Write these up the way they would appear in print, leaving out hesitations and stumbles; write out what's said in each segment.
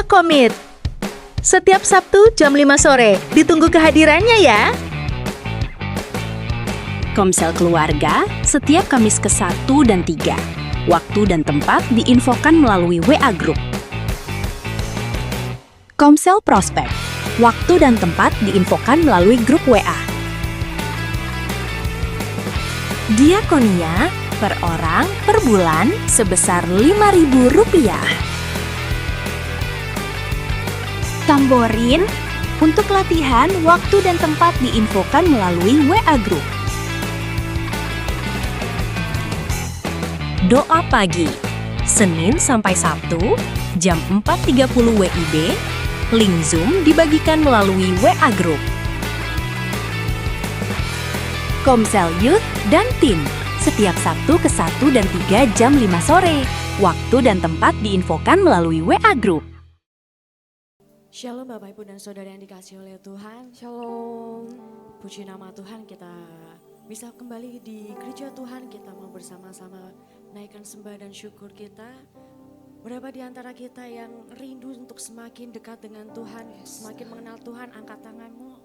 Komit. Setiap Sabtu jam 5 sore, ditunggu kehadirannya ya. Komsel Keluarga setiap Kamis ke-1 dan 3. Waktu dan tempat diinfokan melalui WA Group. Komsel Prospek. Waktu dan tempat diinfokan melalui grup WA. Diakonia per orang per bulan sebesar Rp5.000. Tamborin untuk latihan waktu dan tempat diinfokan melalui WA Group. Doa pagi, Senin sampai Sabtu, jam 4.30 WIB, link Zoom dibagikan melalui WA Group. Komsel Youth dan Teen, setiap Sabtu ke-1 dan 3 jam 5 sore. Waktu dan tempat diinfokan melalui WA Group. Shalom Bapak Ibu dan Saudara yang dikasihi oleh Tuhan. Shalom. Puji nama Tuhan, kita bisa kembali di gereja Tuhan. Kita mau bersama-sama naikkan sembah dan syukur kita. Berapa di antara kita yang rindu untuk semakin dekat dengan Tuhan, semakin mengenal Tuhan, angkat tanganmu.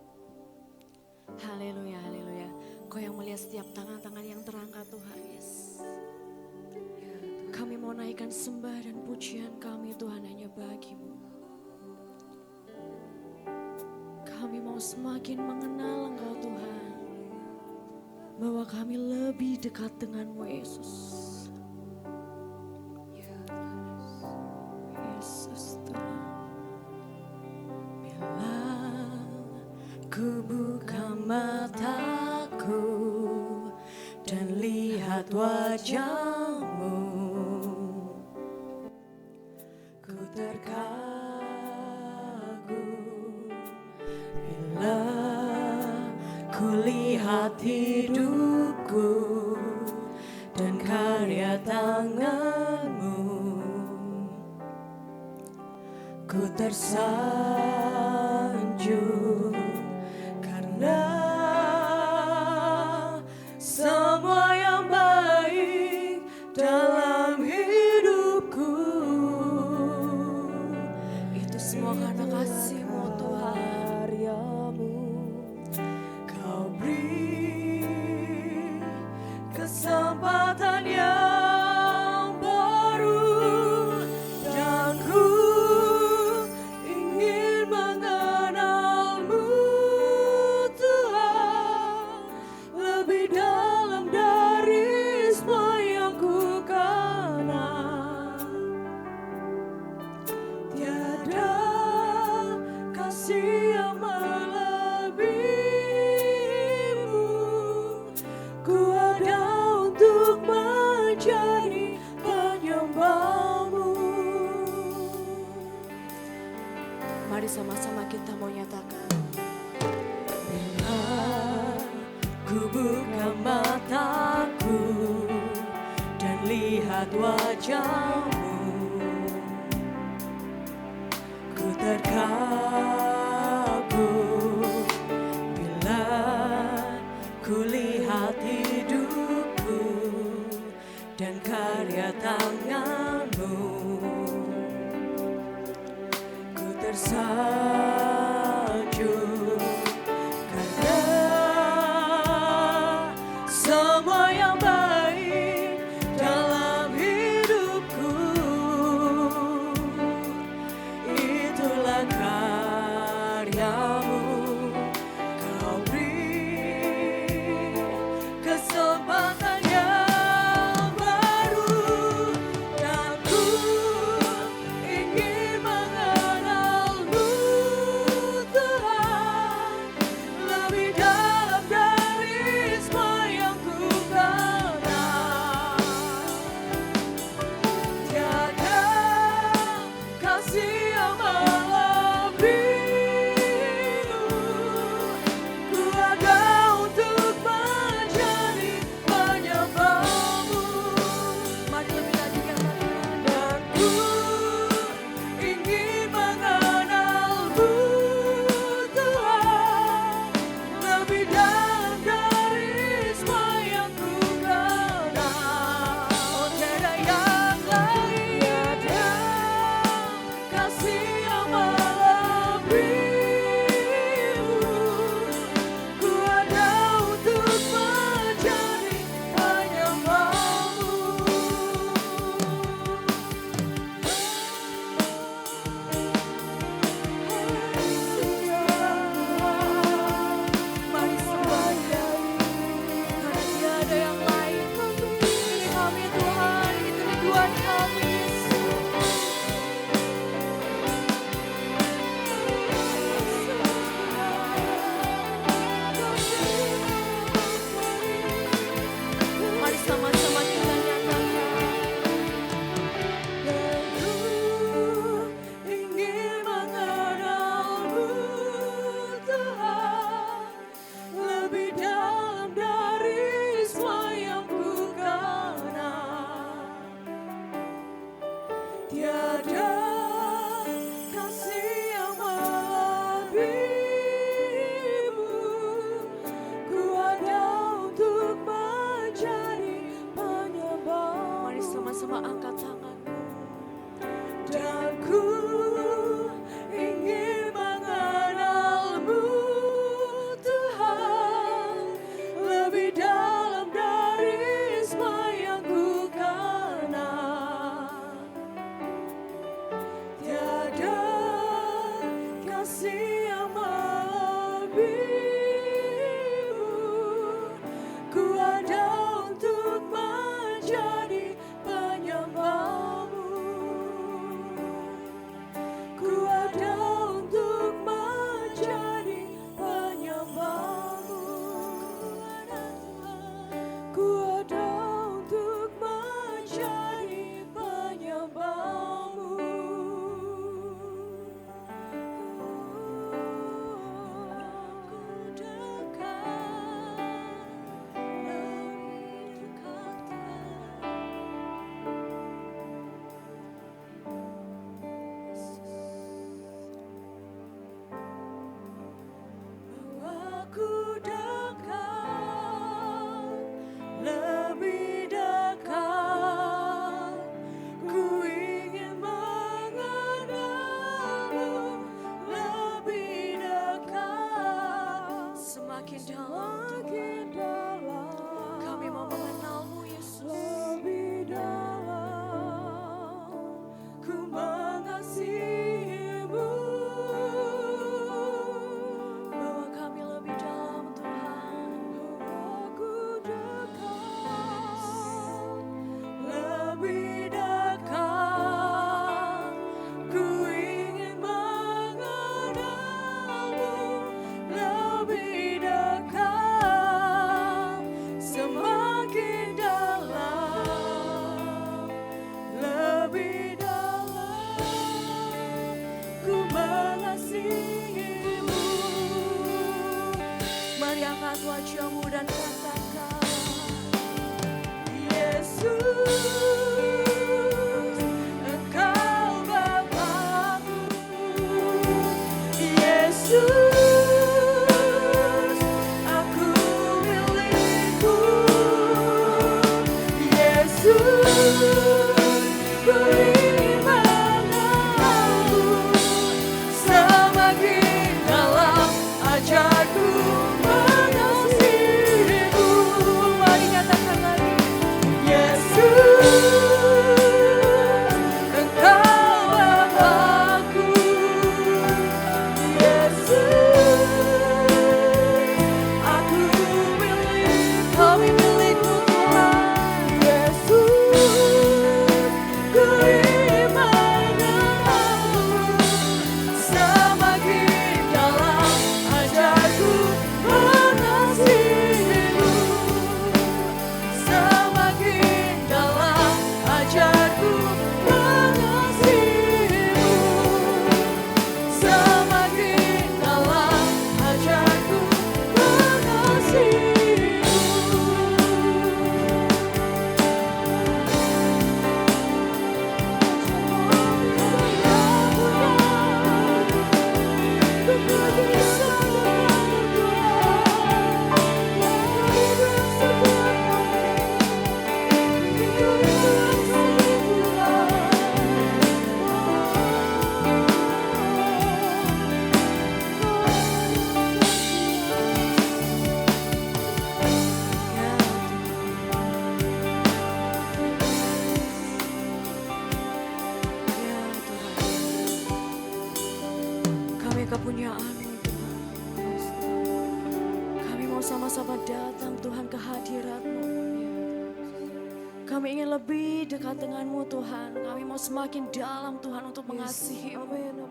Haleluya, haleluya. Kau yang melihat setiap tangan-tangan yang terangkat Tuhan, yes. Kami mau naikkan sembah dan pujian kami Tuhan hanya bagimu. Kami mau semakin mengenal Engkau Tuhan, bahwa kami lebih dekat denganmu Yesus. Yesus Tuhan. Bila ku buka mataku dan lihat wajahmu, ku terkagum. Bila ku lihat hidupku dan karya tanganmu, ku tersanjung karena semua yang baik dalam hidupku itu semua karena kasih-Mu Tuhan. Kau beri kesempatan yang baru dan ku ingin mengenalmu Tuhan lebih dalam dari semua yang ku kenal. Tiada kasih yang melebihimu. Ku ada untuk menjadi penyembahmu. Mari sama-sama kita mau nyatakan. Bila ku buka mataku dan lihat wajahmu, ku terkagum. Bila ku lihat hidupku dan karya tanganmu, ku tersanjung karena semua yang baik dalam hidupku wajahmu dan katakan, Yesus, Engkau Bapakku. Yesus, aku milikku. Yesus, ku ingin mengenalmu. Semakin dalam ajarku mengasihimu. Mari katakan lagi, Yesus, Engkau Bapakku. Yesus, aku milik, kami milikmu Tuhan. Yesus, ku ingin mengenalmu. Semakin dalam ajarku mengasihimu. Semakin dalam ajarku mengasihimu. Semakin dalam ajarku mengasihimu. Ya Tuhan, kami kepunyaan-Mu Tuhan. Kami mau sama-sama datang Tuhan ke hadirat-Mu. Kami ingin lebih dekat dengan-Mu Tuhan. Kami mau semakin dalam Tuhan untuk mengasihi-Mu.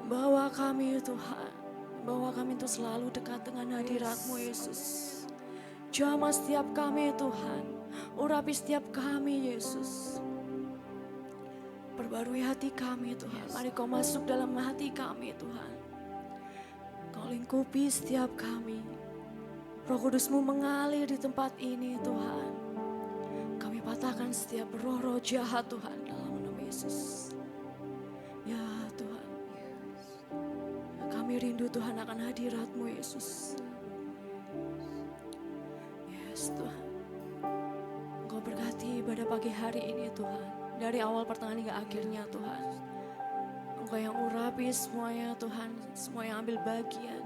Bawa kami Tuhan, bawa kami untuk selalu dekat dengan hadirat-Mu Yesus. Jamah setiap kami Tuhan, urapi setiap kami Yesus. Perbarui hati kami Tuhan, mari Kau masuk dalam hati kami Tuhan. Kau lingkupi setiap kami. Roh Kudus-Mu mengalir di tempat ini Tuhan. Kami patahkan setiap roh-roh jahat Tuhan dalam nama Yesus. Ya Tuhan, kami rindu Tuhan akan hadirat-Mu Yesus. Yes Tuhan, Engkau berkati pada pagi hari ini Tuhan. Dari awal pertengahan hingga akhirnya Tuhan. Engkau yang urapi semuanya Tuhan. Semua yang ambil bagian.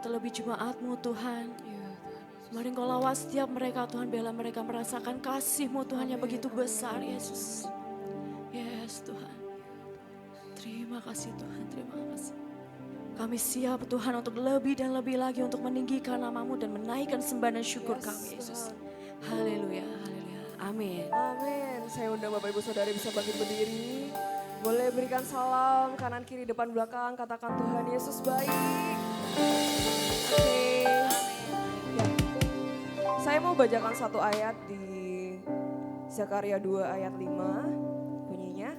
Terlebih jemaat-Mu Tuhan. Mari Engkau lawas setiap mereka Tuhan. Biarlah mereka merasakan kasih-Mu Tuhan yang begitu besar Yesus. Yes Tuhan. Terima kasih Tuhan. Terima kasih. Kami siap Tuhan untuk lebih dan lebih lagi untuk meninggikan nama-Mu dan menaikkan sembah dan syukur kami Yesus. Haleluya. Haleluya. Amin. Amin. Saya undang Bapak Ibu Saudari bisa bangkit berdiri. Boleh berikan salam kanan kiri depan belakang. Katakan Tuhan Yesus baik. Oke. Ya. Saya mau bacakan satu ayat di Zakaria 2 ayat 5 bunyinya.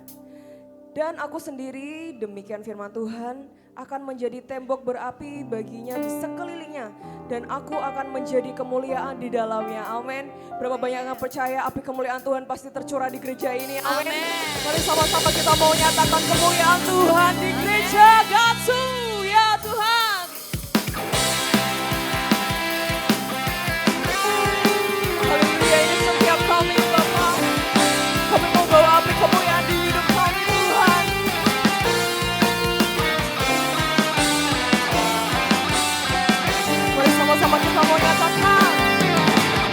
Dan aku sendiri demikian firman Tuhan akan menjadi tembok berapi baginya di sekelilingnya. Dan aku akan menjadi kemuliaan di dalamnya. Amin. Berapa banyak yang percaya api kemuliaan Tuhan pasti tercurah di gereja ini. Amin. Mari sama-sama kita mau nyatakan kemuliaan Tuhan di gereja Gatsu. Ya Tuhan. Haleluya, ini setiap kami Bapak. Kami mau bawa api kemuliaan di hidup kami Tuhan. Mari sama-sama kita mau nyatakan.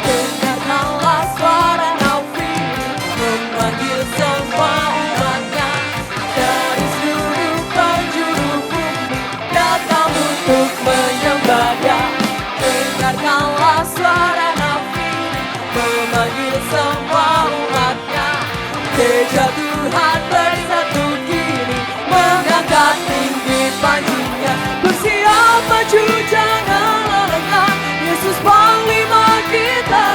Dengarkanlah suara nafiri memanggil semua umatnya dari seluruh penjuru bumi datang untuk menyembah Dia. Dengarkanlah suara nafiri memanggil semua umatnya. Gereja Tuhan bersatu kini mengangkat tinggi panjinya. Bersiap maju janganlah lengah, Yesus Panglima kita.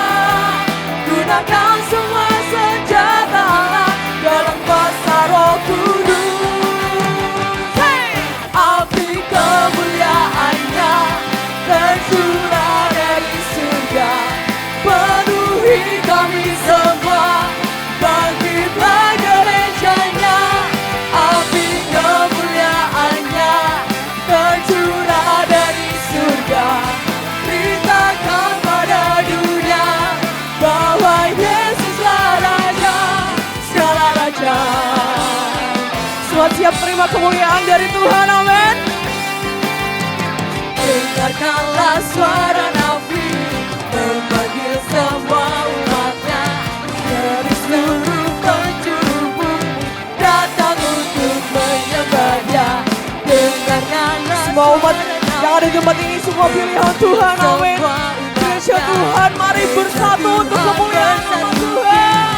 Gunakan semua senjata Allah dalam kuasa Roh Kudus. Hey! Api kemuliaan-Nya tercurah dari menerima kemuliaan dari Tuhan, amin. Dengarkanlah suara nabi memanggil semua umatnya dari seluruh penjuru bumi datang untuk menyembah Dia. Dengarkanlah semua umat yang ada di tempat ini, semua pilihan Tuhan, amin. Gereja Tuhan, mari bersatu untuk kemuliaan nama Tuhan.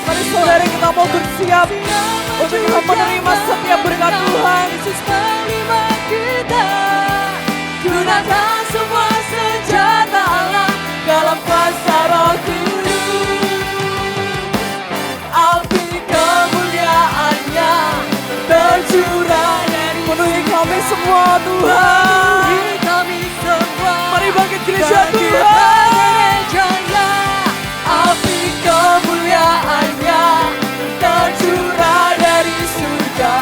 Mari saudara, kita mau bersiap untuk kita menerima setiap berkat Tuhan. Yesus menerima kita. Gunakan semua senjata Allah dalam kuasa Roh Kudus. Api kemuliaan-Nya tercurah dari penuhi kami semua Tuhan. Penuhi kami semua. Mari bangkit gereja Tuhan. Api kemuliaan-Nya tercurah dari surga.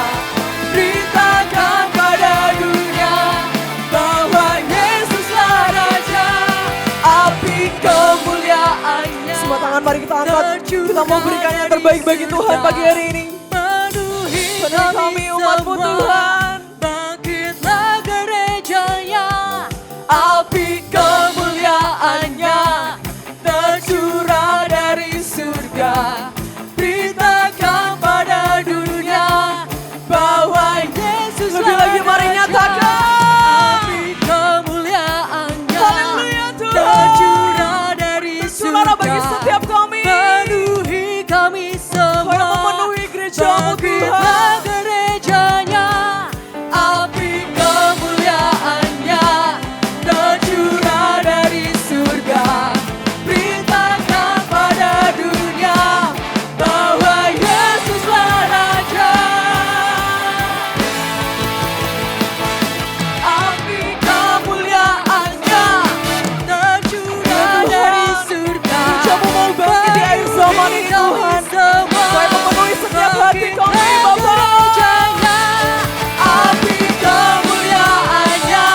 Beritakan pada dunia bahwa Yesuslah Raja. Api kemuliaan-Nya. Semua tangan mari kita angkat. Kita mau berikan yang terbaik bagi Tuhan pagi hari ini. Penuhi kami umat-Mu Tuhan. Bangkitlah gerejanya. Api kemuliaan-Nya tercurah dari surga. Beritakan pada dunia bahwa Yesus lebih lagi mari nyatakan. Api kemuliaan-Nya tercurah dari surga bagi setiap kami. Penuhi kami semua. Kau memenuhi gereja-Mu Tuhan. Gerejanya. Api kemuliaan-Nya tercurah dari surga. Beritakan pada dunia bahwa Yesuslah Raja. Api kemuliaan-Nya tercurah dari surga. Gereja-Mu mau bangkit di akhir zaman ini Tuhan. Supaya memenuhi setiap hati kami Bapa. Api kemuliaan-Nya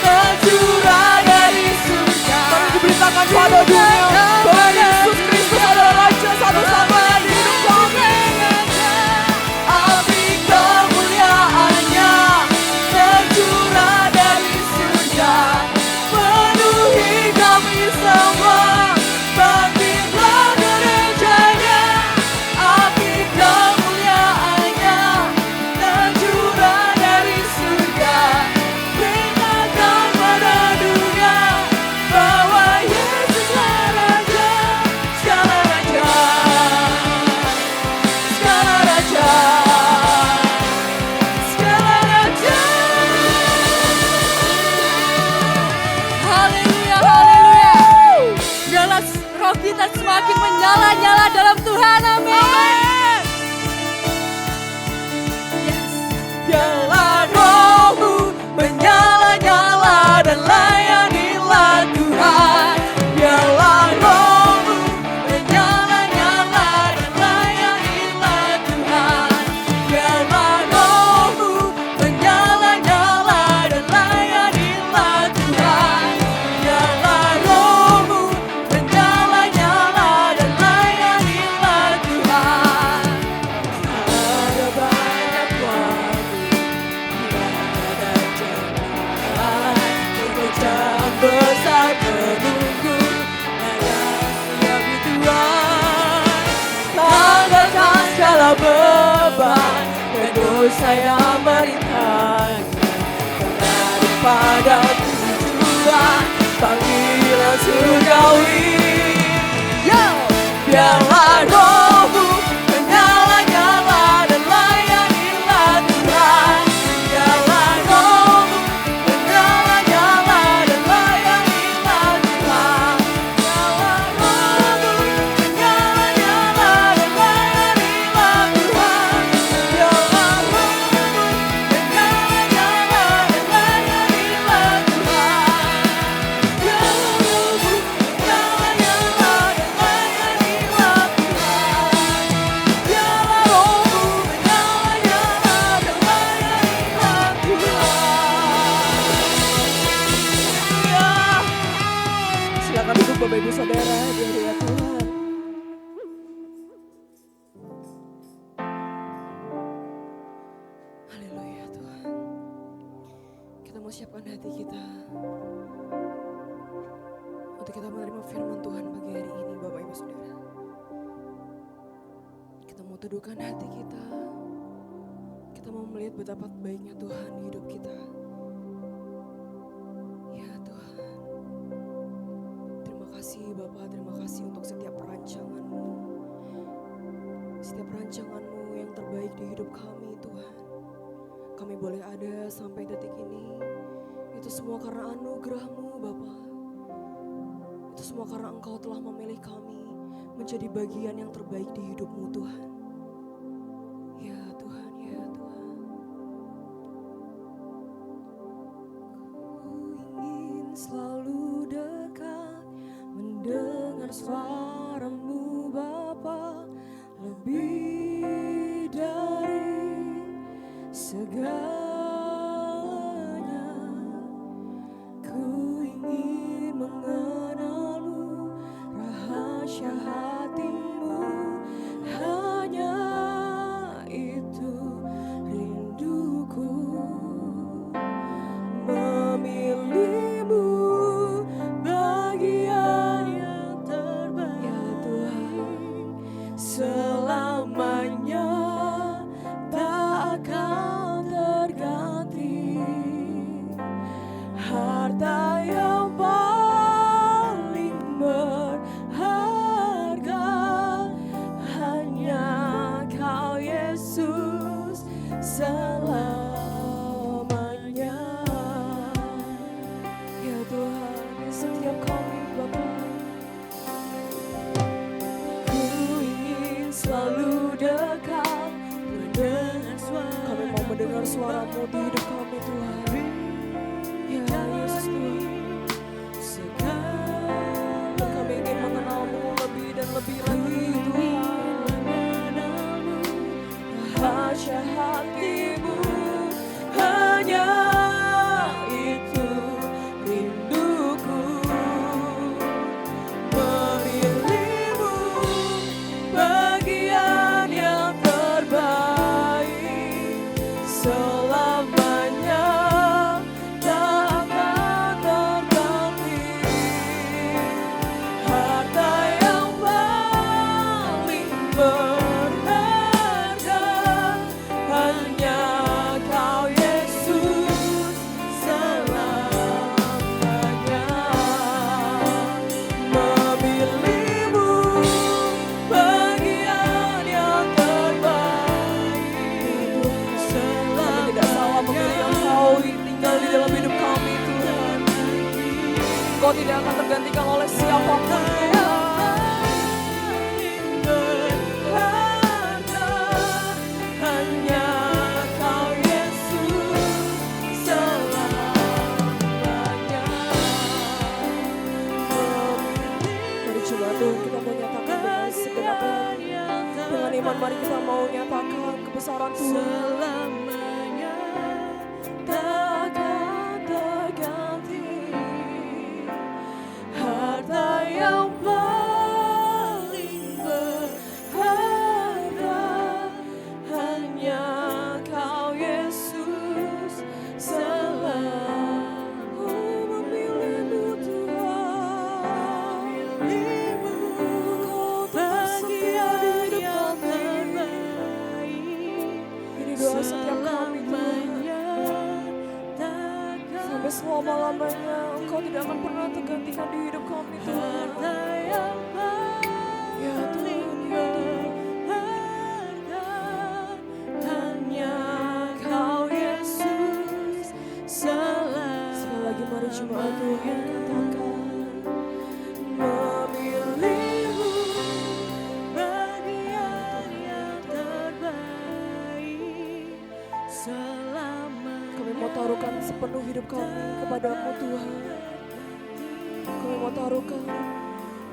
tercurah dari surga. Mari diberitakan pada dunia bahwa Yesus Kristus adalah Raja satu-satunya di hidup kami. Api kemuliaan-Nya tercurah dari surga. Penuhi kami semua. Bangkitlah gerejanya. Api kemuliaan-Nya tercurah dari surga. Beritakan pada dunia bahwa Yesuslah Raja. Segala raja, segala raja, segala raja. Haleluya, haleluya. Biarlah roh kita semakin menyala-nyala dalam Tuhan, amin. Yes. Biarlah roh-Mu menyala-nyala dan layanilah Tuhan. Biarlah roh-Mu menyala-nyala dan layanilah Tuhan. Biarlah roh-Mu menyala-nyala dan layanilah Tuhan. Biarlah roh-Mu menyala-nyala dan layanilah Tuhan. Ada banyak waktu, ada jalan, pekerjaan besar menunggu, ada siap di Tuhan. Tanggalkan segala beban dan dosa yang merintangnya. Daripada tujuan panggilan surgawi. Biarlah roh-Mu menyala-nyala dan layanilah Tuhan. Biarlah roh-Mu menyala-nyala dan layanilah Tuhan. Biarlah roh-Mu menyala-nyala dan layanilah Tuhan. Biarlah roh-Mu menyala-nyala dan layanilah Tuhan. Biarlah roh-Mu menyala-nyala dan layanilah Bapak Ibu Saudara, di hadirat Tuhan. Untuk kita menerima firman Tuhan pagi hari ini Bapak Ibu Saudara. Kita mau teduhkan hati kita. Kita mau melihat betapa baiknya Tuhan di hidup kita. Ya Tuhan, terima kasih Bapak, terima kasih untuk setiap perancangan-Mu. Setiap perancangan-Mu yang terbaik di hidup kami Tuhan. Kami boleh ada sampai detik ini. Itu semua karena anugerah-Mu Bapak. Itu semua karena Engkau telah memilih kami menjadi bagian yang terbaik di hidup-Mu Tuhan. Ya Tuhan, ya Tuhan. Ku ingin selalu dekat, mendengar suara-Mu Bapa, lebih dari segalanya. Ku ingin mengenal-Mu, rahasia hati-Mu, hanya itu rinduku. Memilih-Mu bagian yang terbaik. Ya Tuhan, selamanya tak akan terganti. Harta yang paling berharga hanya Kau Yesus selamanya. Ya Tuhan, di setiap kami Bapa, ku ingin selalu dekat, mendengar suara. Kami mau mendengar suara-Mu di hidup kami Tuhan. Ya Yesus Tuhan, dan kami ingin mengenal-Mu lebih dan lebih lagi Tuhan. Rahasia hati-Mu, hanya itu rinduku. Memilih-Mu bagian yang terbaik, selamanya tak akan terganti. Harta yang paling berharga hanya Kau Yesus selamanya. Memilih-Mu bagian yang terbaik, selamanya. Tidak salah memilih Engkau tinggal di dalam hidup kami Tuhan. Engkau tidak akan tergantikan oleh siapapun Tuhan. Hanya Kau Yesus selamanya. Mari coba Tuhan kita mau nyatakan dengan segenap hati. Dengan iman mari kita mau nyatakan kebesaran Tuhan. Tak akan terganti. Harta yang paling berharga hanya Kau Yesus selalu. Memilih-Mu Tuhan, memilih-Mu, Kau tetap setia di hidup kami. Ini doa setiap kami Tuhan. Sampai selama-lamanya Engkau tidak akan pernah tergantikan di hidup kami Tuhan. Ya Tuhan, ya Tuhan, hanya Kau Yesus selamanya. Sekali lagi mari jemaat Tuhan katakan, memilih-Mu bagian yang terbaik selamanya. Kami mau taruhkan sepenuh hidup kami kepada-Mu Tuhan. Kami mau taruhkan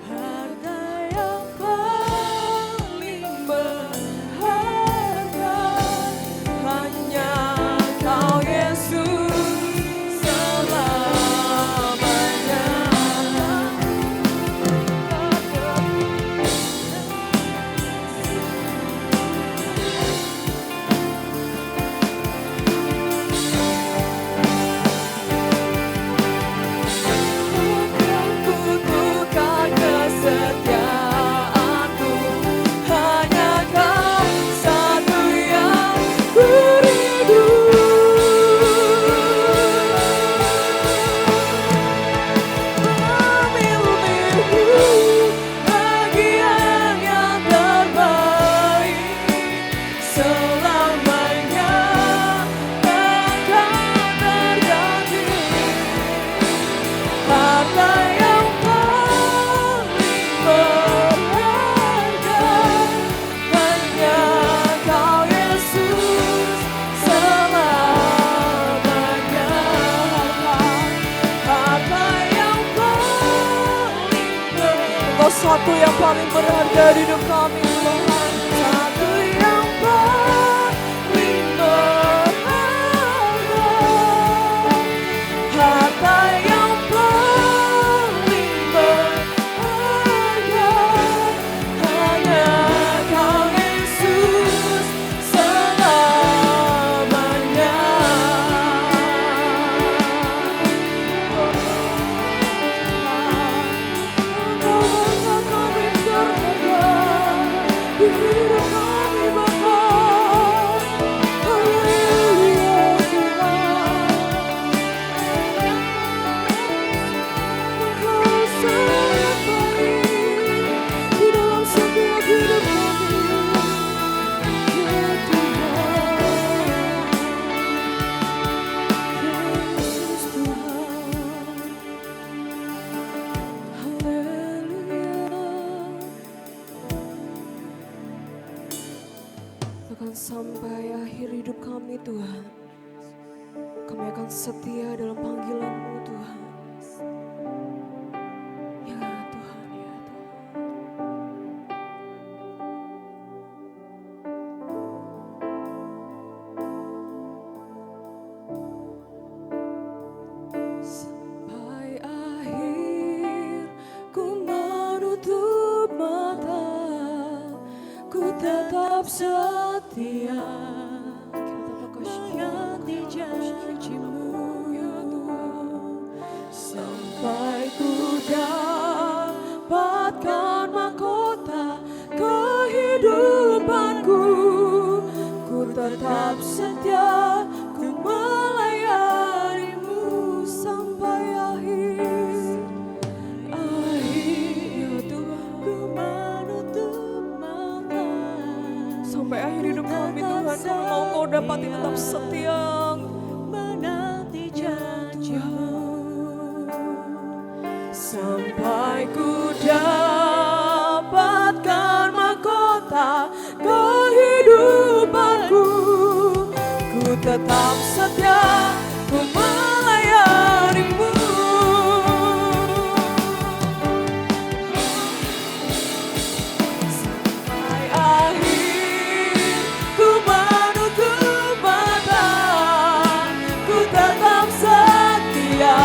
harta yang paling berharga hanya Kau Yesus selamanya. Ku Engkau satu yang paling berharga di hidup kami Tuhan. Satu yang paling berharga, harta yang paling berharga, hanya Kau Yesus selamanya. Bahkan sampai akhir hidup kami Tuhan, kami akan setia dalam panggilan-Mu Tuhan. Ya Tuhan, ya Tuhan. Sampai akhir ku menutup mata, ku tetap setia menanti janji-Mu, ya Tuhan. Sampai ku dapatkan mahkota kehidupanku, ku tetap setia, ku melayani-Mu sampai akhir. Ya Tuhan, ku menutup mata. Sampai akhir hidup kami Tuhan, kami mau Kau dapati tetap setia menanti janji-Mu. Sampai ku dapatkan mahkota kehidupanku, ku tetap setia, ku melayani-Mu. Sampai akhir ku menutup mata, ku tetap setia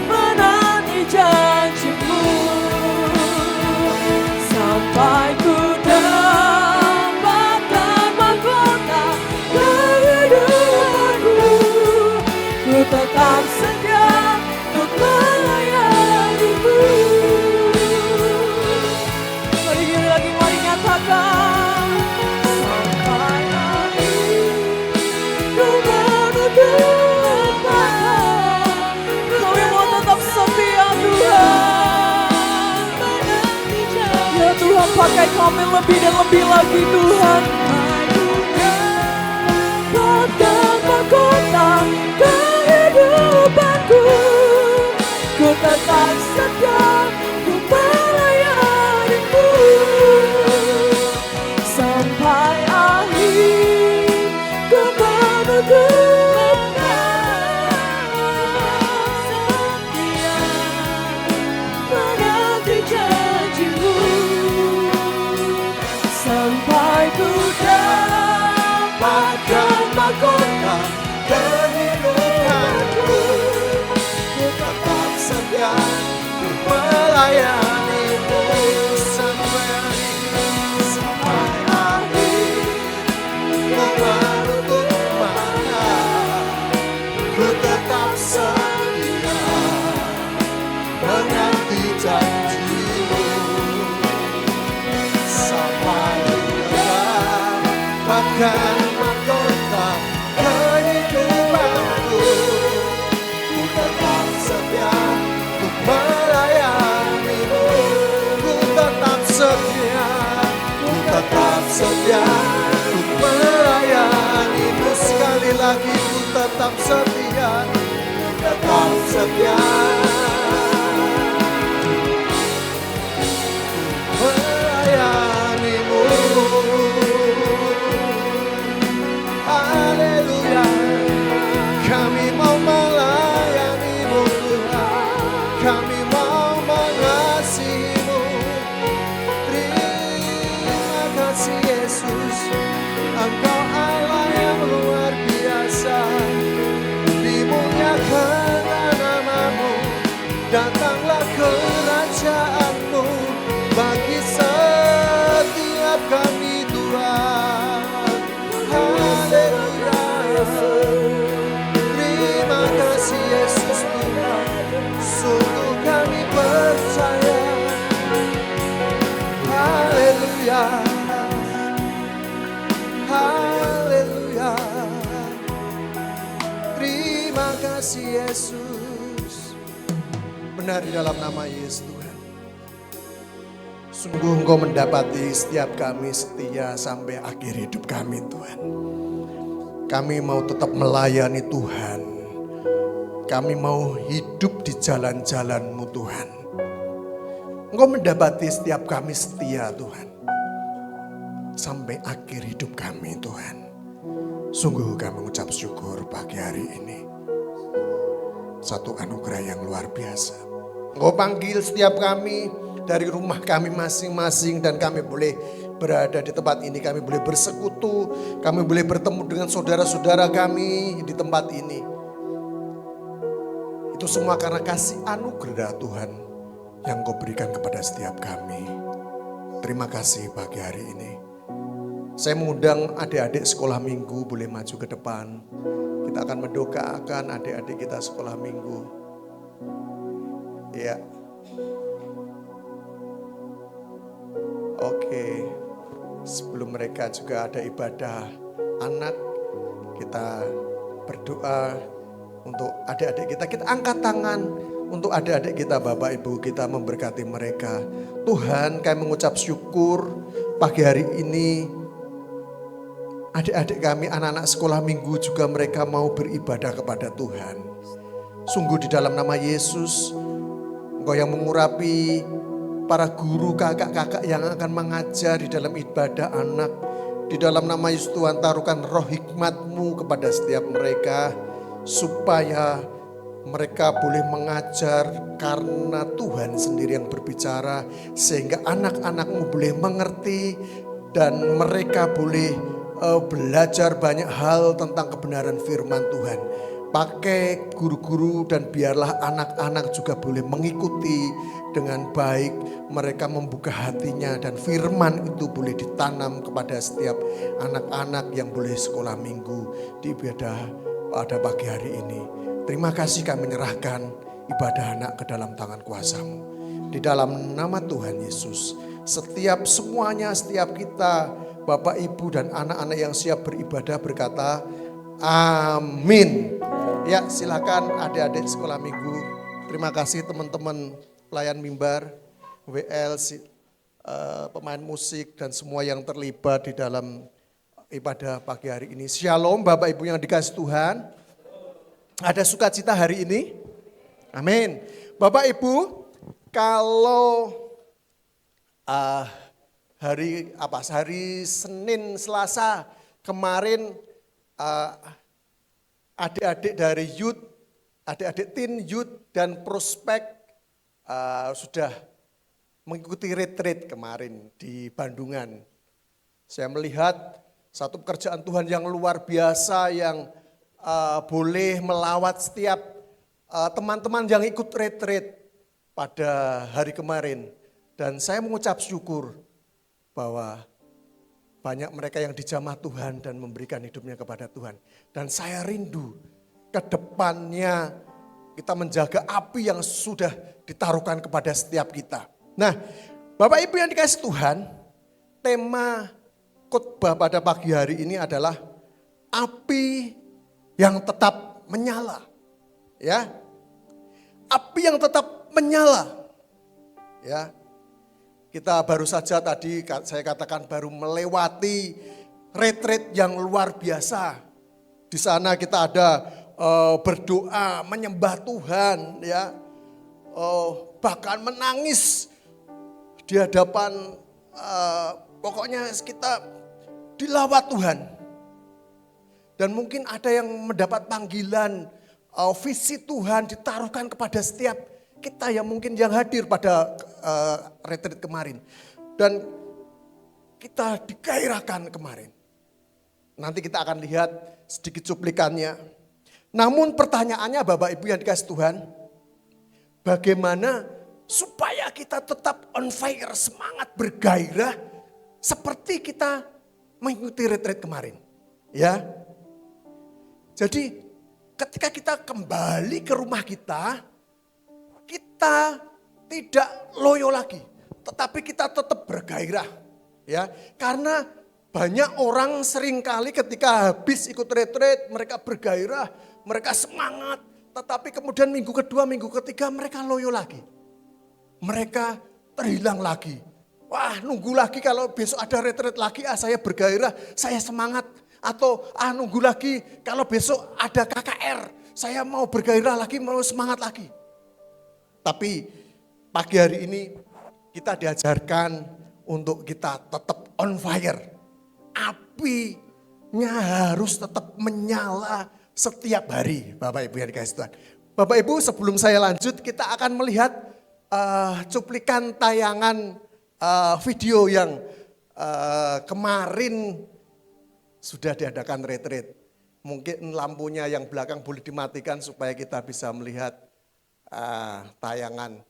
menanti janji-Mu. Sampai ku dapatkan mahkota kehidupanku, ku tetap setia untuk melayani-Mu. Mari sekali lagi, mari nyatakan. Sampai akhir ku menutup mata, kami mau tetap setia Tuhan. Ya Tuhan, pakai kami lebih dan lebih lagi Tuhan. Dapatkan mahkota kehidupanku, ku tetap setia, ku melayani-Mu. Sampai akhir ku menutup mata, setia menanti janji-Mu. Sampai ku dapatkan mahkota kehidupanku, ku tetap setia untuk melayani-Mu sampai akhir. Ku menutup mata, ku tetap setia menanti janji-Mu. Sampai dapatkan mahkota kehidupanku, ku tetap setia untuk melayani-Mu. Ku tetap setia, ku tetap setia untuk melayani-Mu. Sekali lagi, ku tetap setia, tetap setia melayani-Mu. Haleluya, kami mau melayani-Mu Tuhan, kami mau mengasihi ada kerajaan-Mu bagi setiap kami Tuhan. Haleluya. Terima kasih Yesus Tuhan, sungguh kami percaya. Haleluya. Haleluya. Terima kasih Yesus. Benar di dalam nama Yesus Tuhan. Sungguh Engkau mendapati setiap kami setia sampai akhir hidup kami Tuhan. Kami mau tetap melayani Tuhan. Kami mau hidup di jalan-jalan-Mu Tuhan. Engkau mendapati setiap kami setia Tuhan. Sampai akhir hidup kami Tuhan. Sungguh kami mengucap syukur pagi hari ini. Satu anugerah yang luar biasa. Engkau panggil setiap kami dari rumah kami masing-masing dan kami boleh berada di tempat ini. Kami boleh bersekutu, kami boleh bertemu dengan saudara-saudara kami di tempat ini. Itu semua karena kasih anugerah Tuhan yang Kau berikan kepada setiap kami. Terima kasih pagi hari ini. Saya mengundang adik-adik sekolah minggu boleh maju ke depan. Kita akan mendoakan adik-adik kita sekolah minggu. Ya. Oke. Sebelum mereka juga ada ibadah anak, kita berdoa untuk adik-adik kita. Kita angkat tangan untuk adik-adik kita, Bapak Ibu kita memberkati mereka. Tuhan, kami mengucap syukur pagi hari ini. Adik-adik kami, anak-anak sekolah minggu juga mereka mau beribadah kepada Tuhan. Sungguh di dalam nama Yesus, Engkau yang mengurapi para guru, kakak-kakak yang akan mengajar di dalam ibadah anak. Di dalam nama Yesus Tuhan, taruhkan roh hikmat-Mu kepada setiap mereka. Supaya mereka boleh mengajar karena Tuhan sendiri yang berbicara. Sehingga anak-anak-Mu boleh mengerti dan mereka boleh belajar banyak hal tentang kebenaran firman Tuhan. Pakai guru-guru dan biarlah anak-anak juga boleh mengikuti dengan baik. Mereka membuka hatinya dan firman itu boleh ditanam kepada setiap anak-anak yang boleh sekolah minggu di ibadah pada pagi hari ini. Terima kasih kami menyerahkan ibadah anak ke dalam tangan kuasa-Mu. Di dalam nama Tuhan Yesus, setiap semuanya, setiap kita, Bapak, Ibu, dan anak-anak yang siap beribadah berkata, amin. Ya, silakan adik-adik sekolah minggu. Terima kasih teman-teman pelayan mimbar, WL, pemain musik, dan semua yang terlibat di dalam ibadah pagi hari ini. Shalom Bapak Ibu yang dikasih Tuhan. Ada sukacita hari ini? Amin. Bapak Ibu, kalau hari Senin, Selasa kemarin adik-adik dari youth, adik-adik teen youth dan prospek sudah mengikuti retreat kemarin di Bandungan. Saya melihat satu pekerjaan Tuhan yang luar biasa yang boleh melawat setiap teman-teman yang ikut retreat pada hari kemarin. Dan saya mengucap syukur bahwa banyak mereka yang dijamah Tuhan dan memberikan hidupnya kepada Tuhan. Dan saya rindu ke depannya kita menjaga api yang sudah ditaruhkan kepada setiap kita. Nah, Bapak Ibu yang dikasih Tuhan, tema khotbah pada pagi hari ini adalah api yang tetap menyala. Ya. Api yang tetap menyala. Ya. Kita baru saja tadi saya katakan baru melewati retreat yang luar biasa. Di sana kita ada berdoa, menyembah Tuhan, ya, bahkan menangis di hadapan, pokoknya kita dilawat Tuhan. Dan mungkin ada yang mendapat panggilan, visi Tuhan ditaruhkan kepada setiap kita yang mungkin yang hadir pada retreat kemarin. Dan kita digairahkan kemarin. Nanti kita akan lihat sedikit cuplikannya. Namun pertanyaannya Bapak Ibu yang dikasih Tuhan, bagaimana supaya kita tetap on fire, semangat, bergairah seperti kita mengikuti retreat kemarin. Ya. Jadi ketika kita kembali ke rumah kita tidak loyo lagi, tetapi kita tetap bergairah. Ya, karena banyak orang seringkali ketika habis ikut retreat mereka bergairah, mereka semangat, tetapi kemudian minggu kedua, minggu ketiga mereka loyo lagi. Mereka terhilang lagi. Wah, nunggu lagi kalau besok ada retreat lagi, saya bergairah, saya semangat. Atau nunggu lagi kalau besok ada KKR, saya mau bergairah lagi, mau semangat lagi. Tapi pagi hari ini kita diajarkan untuk kita tetap on fire. Apinya harus tetap menyala setiap hari, Bapak Ibu yang dikasihi Tuhan. Bapak Ibu, sebelum saya lanjut, kita akan melihat cuplikan tayangan video yang kemarin sudah diadakan retreat. Mungkin lampunya yang belakang boleh dimatikan supaya kita bisa melihat tayangan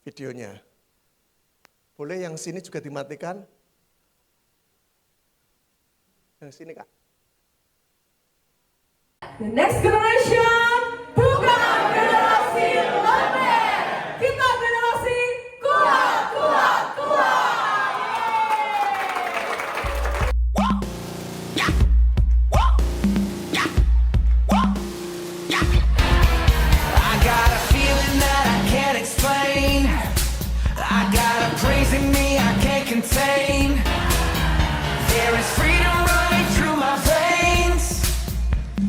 videonya. Boleh yang sini juga dimatikan? Yang sini, Kak. The next generation bukan generasi lemah, kita generasi kuat, kuat, kuat. I got a feeling that I can't explain. I got a praise in me I can't contain. There is freedom running through my veins.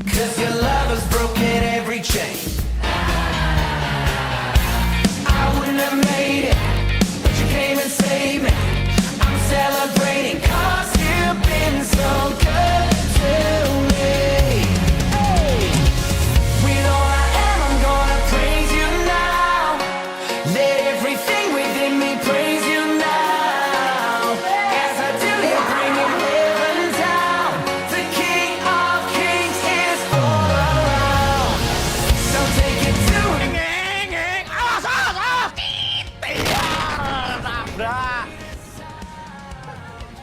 'Cause your love has broken every chain. I wouldn't have made it, but you came and saved me. I'm celebrating 'cause you've been so good to me. With all I am, I'm gonna praise you now. Let everything within me praise you now. As I do, you're bringing heaven down. The King of Kings is all around. So take it to him.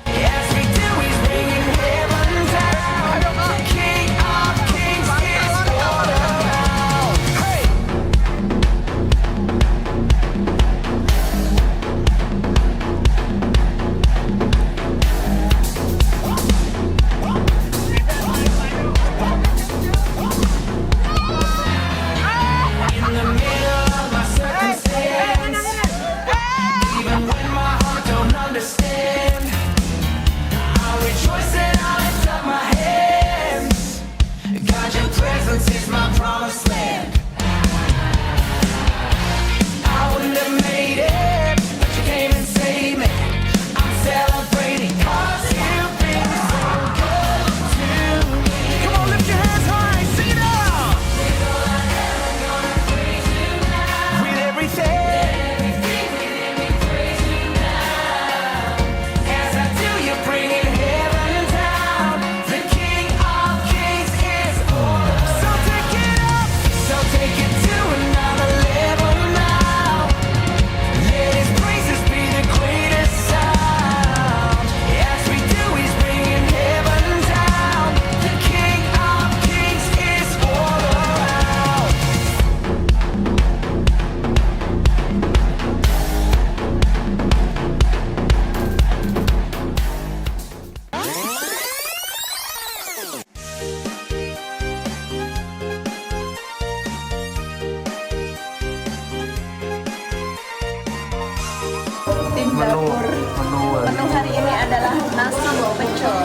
As we do, he's bringing heaven down. The King of Kings is all around. Hey! In the middle of my circumstance, even when my heart don't understand, I'll rejoice and I'll lift up my hands. God, your presence is my promised land. I wouldn't have made it, but you came and saved me. I'm celebrating 'cause you've been so good to me. Come on, lift your hands high, sing it out. With everything. As I do, you're bringing heaven down. The King of Kings is all. So take it up. So take it to another level now. Let His praises be the greatest sound. As we do, He's bringing heaven down. The King of Kings is all around. Tim dapur menu hari ini adalah nasi pecel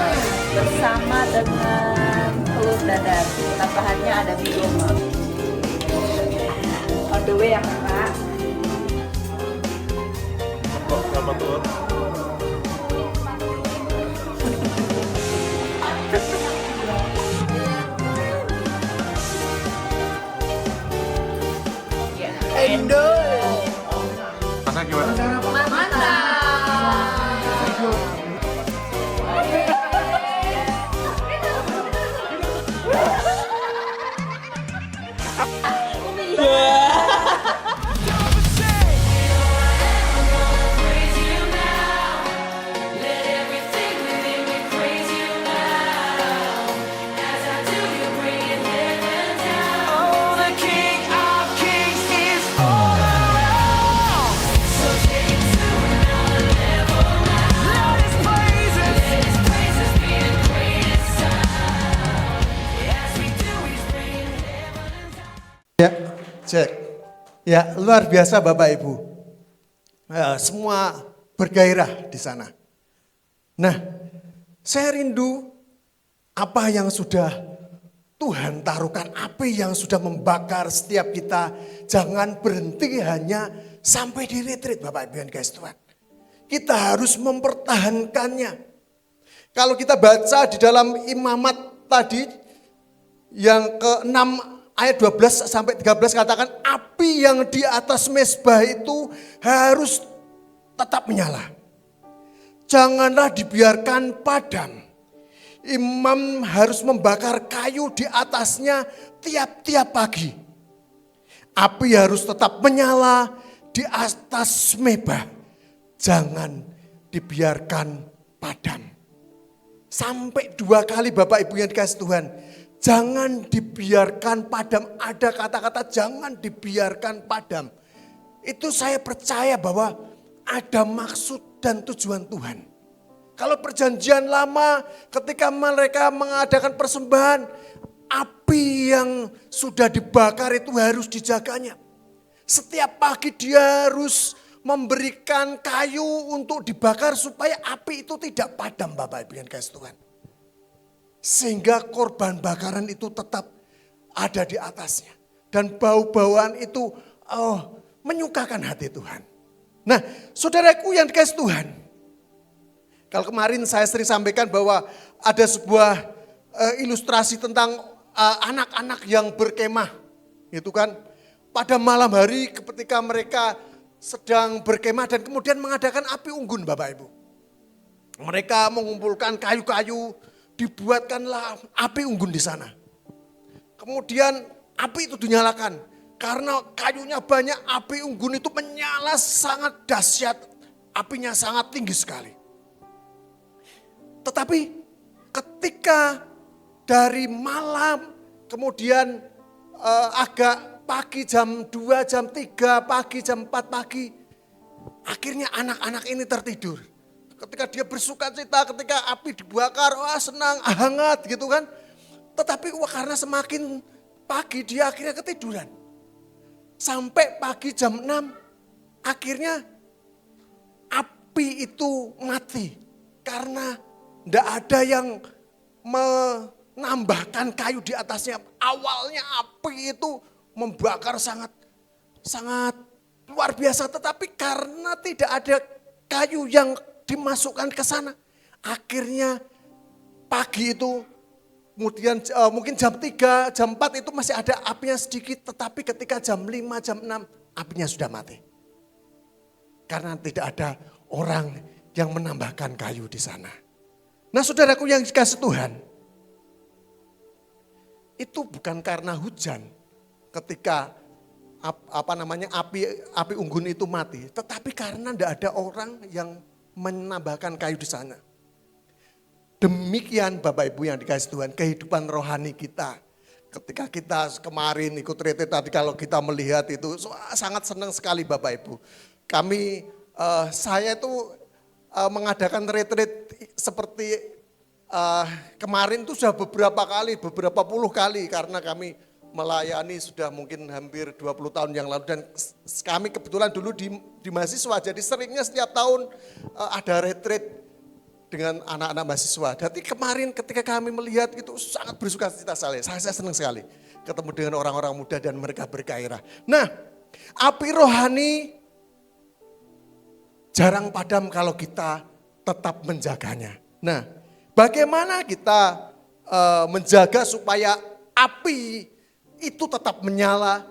bersama dengan telur dadar. Tambahannya ada mie. On the way ya kakak. Cek. Ya, luar biasa Bapak Ibu. Semua bergairah di sana. Nah, saya rindu apa yang sudah Tuhan taruhkan, api yang sudah membakar setiap kita. Jangan berhenti hanya sampai di retreat Bapak Ibu yang dikasih Tuhan. Kita harus mempertahankannya. Kalau kita baca di dalam Imamat tadi yang ke-6 ayat 12 sampai 13 katakan api yang di atas mezbah itu harus tetap menyala. Janganlah dibiarkan padam. Imam harus membakar kayu di atasnya tiap-tiap pagi. Api harus tetap menyala di atas mezbah. Jangan dibiarkan padam. Sampai 2 kali Bapak Ibu yang dikasih Tuhan. Jangan dibiarkan padam. Ada kata-kata jangan dibiarkan padam. Itu saya percaya bahwa ada maksud dan tujuan Tuhan. Kalau perjanjian lama ketika mereka mengadakan persembahan, api yang sudah dibakar itu harus dijaganya. Setiap pagi dia harus memberikan kayu untuk dibakar supaya api itu tidak padam Bapak Ibu yang dikasih Tuhan. Sehingga korban bakaran itu tetap ada di atasnya. Dan bau-bauan itu menyukakan hati Tuhan. Nah saudaraku yang dikasih Tuhan. Kalau kemarin saya sering sampaikan bahwa ada sebuah ilustrasi tentang anak-anak yang berkemah. Gitu kan. Pada malam hari ketika mereka sedang berkemah dan kemudian mengadakan api unggun Bapak Ibu. Mereka mengumpulkan kayu-kayu, dibuatkanlah api unggun di sana. Kemudian api itu dinyalakan. Karena kayunya banyak, api unggun itu menyala sangat dahsyat. Apinya sangat tinggi sekali. Tetapi ketika dari malam kemudian agak pagi jam 2, jam 3 pagi, jam 4 pagi. Akhirnya anak-anak ini tertidur. Ketika dia bersuka cita, ketika api dibakar, wah senang, hangat gitu kan. Tetapi karena semakin pagi dia akhirnya ketiduran. Sampai pagi jam 6 akhirnya api itu mati. Karena tidak ada yang menambahkan kayu di atasnya. Awalnya api itu membakar sangat luar biasa. Tetapi karena tidak ada kayu yang dimasukkan ke sana. Akhirnya pagi itu kemudian mungkin jam 3, jam 4 itu masih ada apinya sedikit. Tetapi ketika jam 5, jam 6 apinya sudah mati. Karena tidak ada orang yang menambahkan kayu di sana. Nah saudaraku yang dikasih Tuhan. Itu bukan karena hujan ketika api unggun itu mati. Tetapi karena tidak ada orang yang menambahkan kayu di sana. Demikian Bapak Ibu yang dikasih Tuhan, kehidupan rohani kita. Ketika kita kemarin ikut retreat tadi, kalau kita melihat itu sangat senang sekali Bapak Ibu. Saya itu mengadakan retreat seperti kemarin itu sudah beberapa puluh kali. Karena kami melayani sudah mungkin hampir 20 tahun yang lalu. Dan kami kebetulan dulu di mahasiswa, jadi seringnya setiap tahun ada retreat dengan anak-anak mahasiswa. Jadi kemarin ketika kami melihat itu sangat bersuka cita saya senang sekali ketemu dengan orang-orang muda dan mereka bergairah. Nah, api rohani jarang padam kalau kita tetap menjaganya. Nah, bagaimana kita menjaga supaya api itu tetap menyala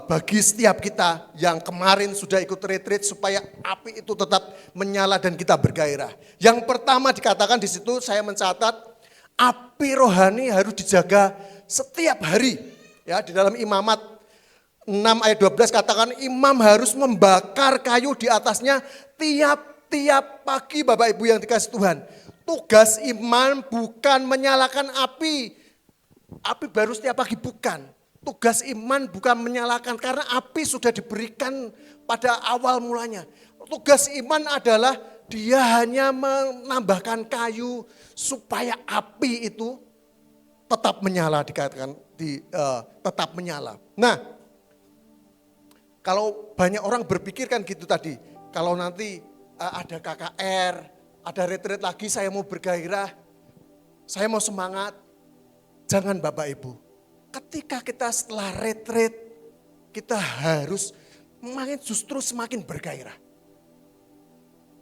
bagi setiap kita yang kemarin sudah ikut retreat supaya api itu tetap menyala dan kita bergairah. Yang pertama dikatakan di situ saya mencatat api rohani harus dijaga setiap hari. Ya, di dalam Imamat 6 ayat 12 katakan imam harus membakar kayu di atasnya tiap-tiap pagi Bapak Ibu yang dikasih Tuhan. Tugas imam bukan menyalakan api baru setiap pagi, bukan. Tugas iman bukan menyalakan karena api sudah diberikan pada awal mulanya. Tugas iman adalah dia hanya menambahkan kayu supaya api itu tetap menyala, dikatakan tetap menyala. Nah, Kalau banyak orang berpikir kan gitu tadi, kalau nanti ada KKR, ada retreat lagi saya mau bergairah, saya mau semangat. Jangan Bapak Ibu, ketika kita setelah retreat, kita harus justru semakin bergairah.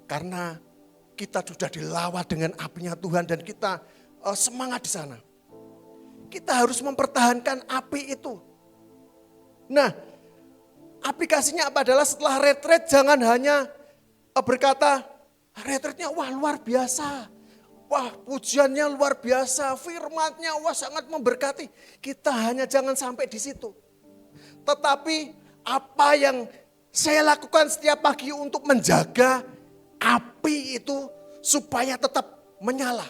Karena kita sudah dilawat dengan apinya Tuhan dan kita semangat di sana. Kita harus mempertahankan api itu. Nah, aplikasinya apa adalah setelah retreat jangan hanya berkata, retreatnya wah luar biasa. Wah pujiannya luar biasa, firman-Nya wah sangat memberkati. Kita hanya jangan sampai di situ. Tetapi apa yang saya lakukan setiap pagi untuk menjaga api itu supaya tetap menyala.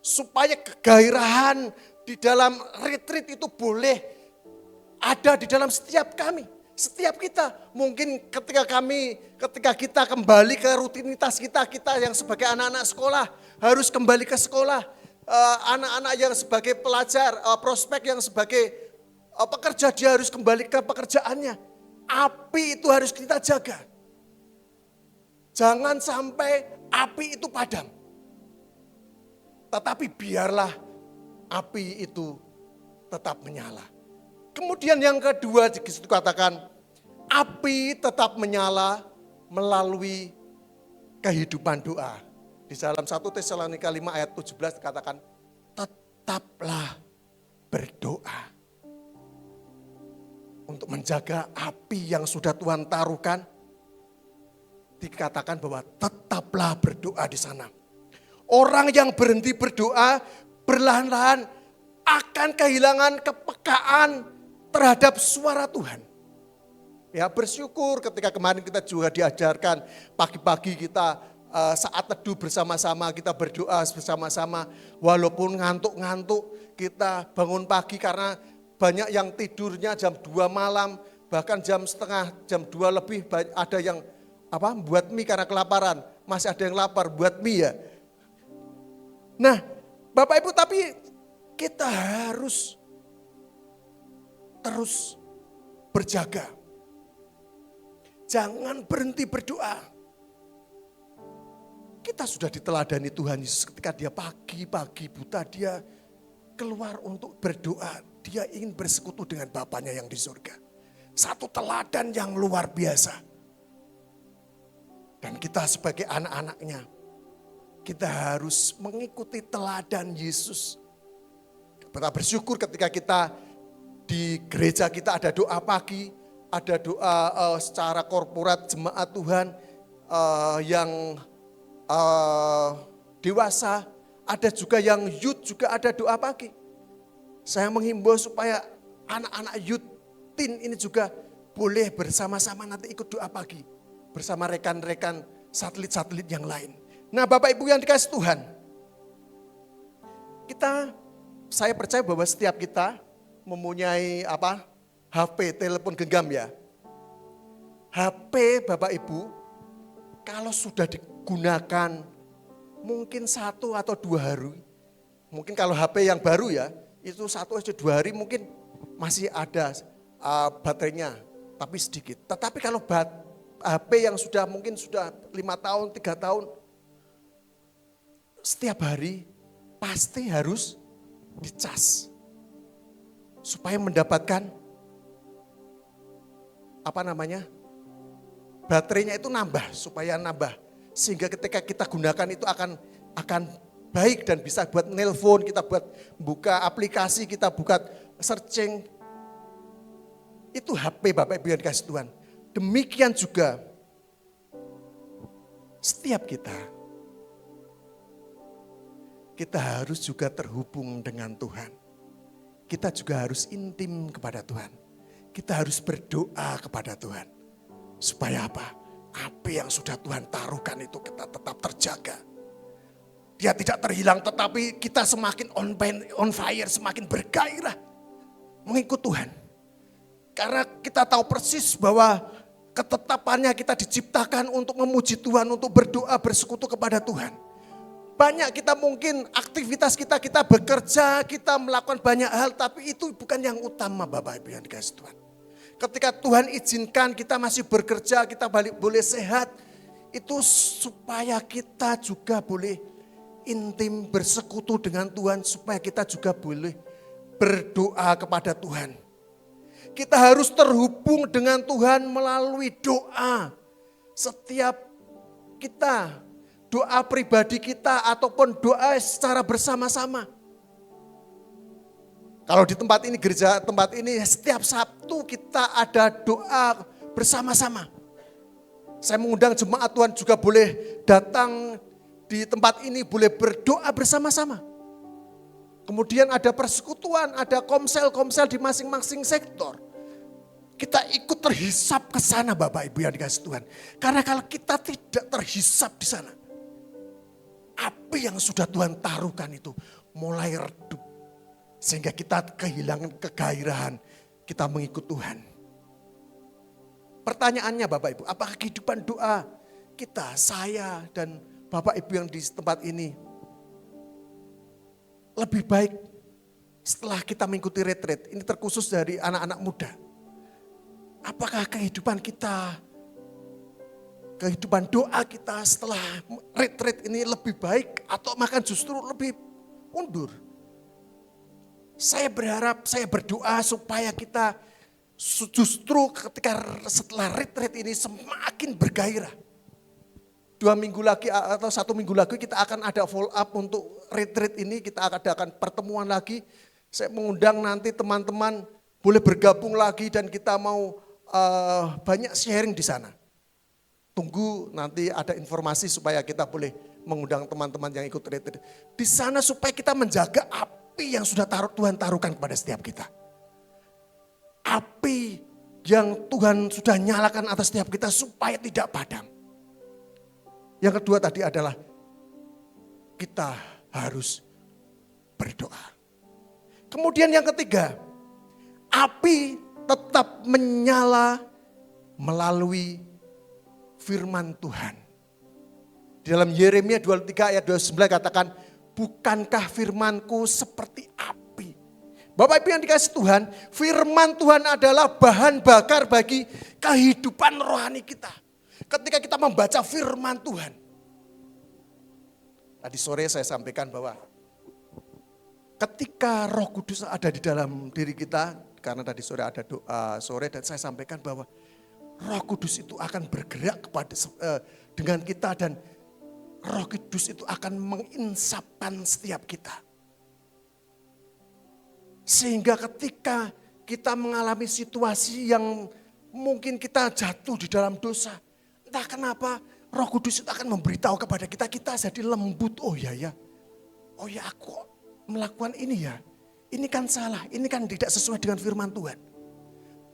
Supaya kegairahan di dalam retreat itu boleh ada di dalam setiap kami. Setiap kita, mungkin ketika kita kembali ke rutinitas kita yang sebagai anak-anak sekolah harus kembali ke sekolah. Anak-anak yang sebagai pelajar, prospek yang sebagai pekerja dia harus kembali ke pekerjaannya. Api itu harus kita jaga. Jangan sampai api itu padam. Tetapi biarlah api itu tetap menyala. Kemudian yang kedua disitu katakan, api tetap menyala melalui kehidupan doa. Di dalam 1 Tesalonika 5 ayat 17 dikatakan, tetaplah berdoa. Untuk menjaga api yang sudah Tuhan taruhkan, dikatakan bahwa tetaplah berdoa di sana. Orang yang berhenti berdoa, perlahan-lahan akan kehilangan kepekaan terhadap suara Tuhan. Ya bersyukur ketika kemarin kita juga diajarkan pagi-pagi kita saat teduh bersama-sama, kita berdoa bersama-sama. Walaupun ngantuk-ngantuk kita bangun pagi karena banyak yang tidurnya jam 2 malam, bahkan jam 2 lebih ada yang buat mie karena kelaparan. Masih ada yang lapar buat mie ya. Nah Bapak Ibu tapi kita harus terus berjaga. Jangan berhenti berdoa. Kita sudah diteladani Tuhan Yesus ketika dia pagi-pagi buta dia keluar untuk berdoa. Dia ingin bersekutu dengan Bapaknya yang di surga. Satu teladan yang luar biasa. Dan kita sebagai anak-anaknya, kita harus mengikuti teladan Yesus. Kita bersyukur ketika kita di gereja kita ada doa pagi, ada doa secara korporat jemaat Tuhan yang dewasa, ada juga yang youth juga ada doa pagi. Saya menghimbau supaya anak-anak youth teen ini juga boleh bersama-sama nanti ikut doa pagi bersama rekan-rekan satelit-satelit yang lain. Nah Bapak Ibu yang dikasih Tuhan, saya percaya bahwa setiap kita mempunyai HP, telepon genggam ya. HP Bapak Ibu, kalau sudah digunakan mungkin 1 atau 2 hari, mungkin kalau HP yang baru ya, itu 1 atau 2 hari mungkin masih ada baterainya, tapi sedikit. Tetapi kalau HP yang mungkin sudah 5 tahun, 3 tahun, setiap hari pasti harus dicas. Supaya mendapatkan baterainya itu supaya nambah. Sehingga ketika kita gunakan itu akan baik dan bisa buat nelpon, kita buat buka aplikasi, kita buka searching. Itu HP Bapak Ibu yang dikasih Tuhan. Demikian juga setiap kita harus juga terhubung dengan Tuhan. Kita juga harus intim kepada Tuhan. Kita harus berdoa kepada Tuhan. Supaya apa? Api yang sudah Tuhan taruhkan itu kita tetap terjaga. Dia tidak terhilang tetapi kita semakin on fire, semakin bergairah mengikut Tuhan. Karena kita tahu persis bahwa ketetapannya kita diciptakan untuk memuji Tuhan, untuk berdoa, bersekutu kepada Tuhan. Banyak kita mungkin aktivitas kita bekerja, kita melakukan banyak hal, tapi itu bukan yang utama Bapak Ibu yang dikasih Tuhan. ketika Tuhan izinkan kita masih bekerja, kita boleh sehat, itu supaya kita juga boleh intim bersekutu dengan Tuhan, supaya kita juga boleh berdoa kepada Tuhan. Kita harus terhubung dengan Tuhan melalui doa. Setiap kita, doa pribadi kita ataupun doa secara bersama-sama. Kalau di tempat ini, gereja tempat ini, setiap Sabtu kita ada doa bersama-sama. Saya mengundang jemaat Tuhan juga boleh datang di tempat ini, boleh berdoa bersama-sama. Kemudian ada persekutuan, ada komsel-komsel di masing-masing sektor. Kita ikut terhisap ke sana Bapak Ibu yang dikasih Tuhan. Karena kalau kita tidak terhisap di sana, api yang sudah Tuhan taruhkan itu mulai redup. Sehingga kita kehilangan kegairahan, kita mengikut Tuhan. Pertanyaannya Bapak Ibu, apakah kehidupan doa kita, saya dan Bapak Ibu yang di tempat ini lebih baik setelah kita mengikuti retreat? Ini terkhusus dari anak-anak muda. Apakah kehidupan kita, kehidupan doa kita setelah retreat ini lebih baik atau bahkan justru lebih mundur? Saya berharap, saya berdoa supaya kita justru ketika setelah retreat ini semakin bergairah. 2 minggu lagi atau 1 minggu lagi kita akan ada follow up untuk retreat ini, kita akan adakan pertemuan lagi. Saya mengundang nanti teman-teman boleh bergabung lagi dan kita mau banyak sharing di sana. Tunggu nanti ada informasi supaya kita boleh mengundang teman-teman yang ikut retreat di sana supaya kita menjaga api yang sudah Tuhan taruhkan kepada setiap kita. Api yang Tuhan sudah nyalakan atas setiap kita supaya tidak padam. Yang kedua tadi adalah kita harus berdoa. Kemudian yang ketiga, api tetap menyala melalui firman Tuhan. Di dalam Yeremia 23 ayat 29 katakan, bukankah firmanku seperti api? Bapak Ibu yang dikasih Tuhan, firman Tuhan adalah bahan bakar bagi kehidupan rohani kita. Ketika kita membaca firman Tuhan. Tadi sore saya sampaikan bahwa ketika Roh Kudus ada di dalam diri kita, karena tadi sore ada doa sore dan saya sampaikan bahwa Roh Kudus itu akan bergerak kepada dengan kita dan Roh Kudus itu akan menginsapkan setiap kita. Sehingga ketika kita mengalami situasi yang mungkin kita jatuh di dalam dosa, entah kenapa Roh Kudus itu akan memberitahu kepada kita, kita jadi lembut. Oh ya, oh ya aku melakukan ini ya. Ini kan salah, ini kan tidak sesuai dengan firman Tuhan.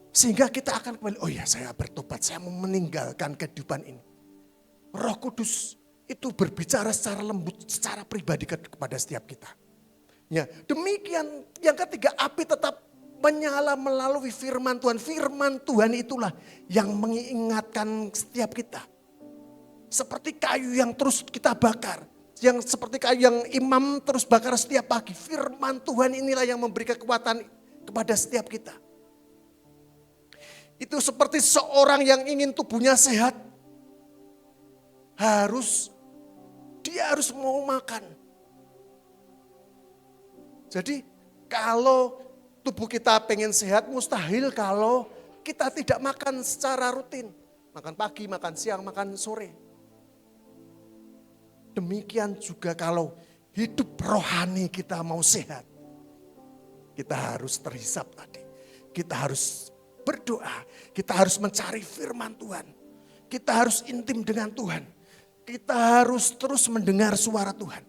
Sehingga kita akan kembali, oh ya saya bertobat, saya mau meninggalkan kehidupan ini. Roh Kudus itu berbicara secara lembut, secara pribadi kepada setiap kita. Ya, demikian yang ketiga, api tetap menyala melalui firman Tuhan. Firman Tuhan itulah yang mengingatkan setiap kita. Seperti kayu yang terus kita bakar. Yang seperti kayu yang imam terus bakar setiap pagi. Firman Tuhan inilah yang memberi kekuatan kepada setiap kita. Itu seperti seorang yang ingin tubuhnya sehat. Dia harus mau makan. Jadi kalau tubuh kita pengen sehat, mustahil kalau kita tidak makan secara rutin. Makan pagi, makan siang, makan sore. Demikian juga kalau hidup rohani kita mau sehat. Kita harus terhisap tadi. Kita harus berdoa. Kita harus mencari firman Tuhan. Kita harus intim dengan Tuhan. Kita harus terus mendengar suara Tuhan.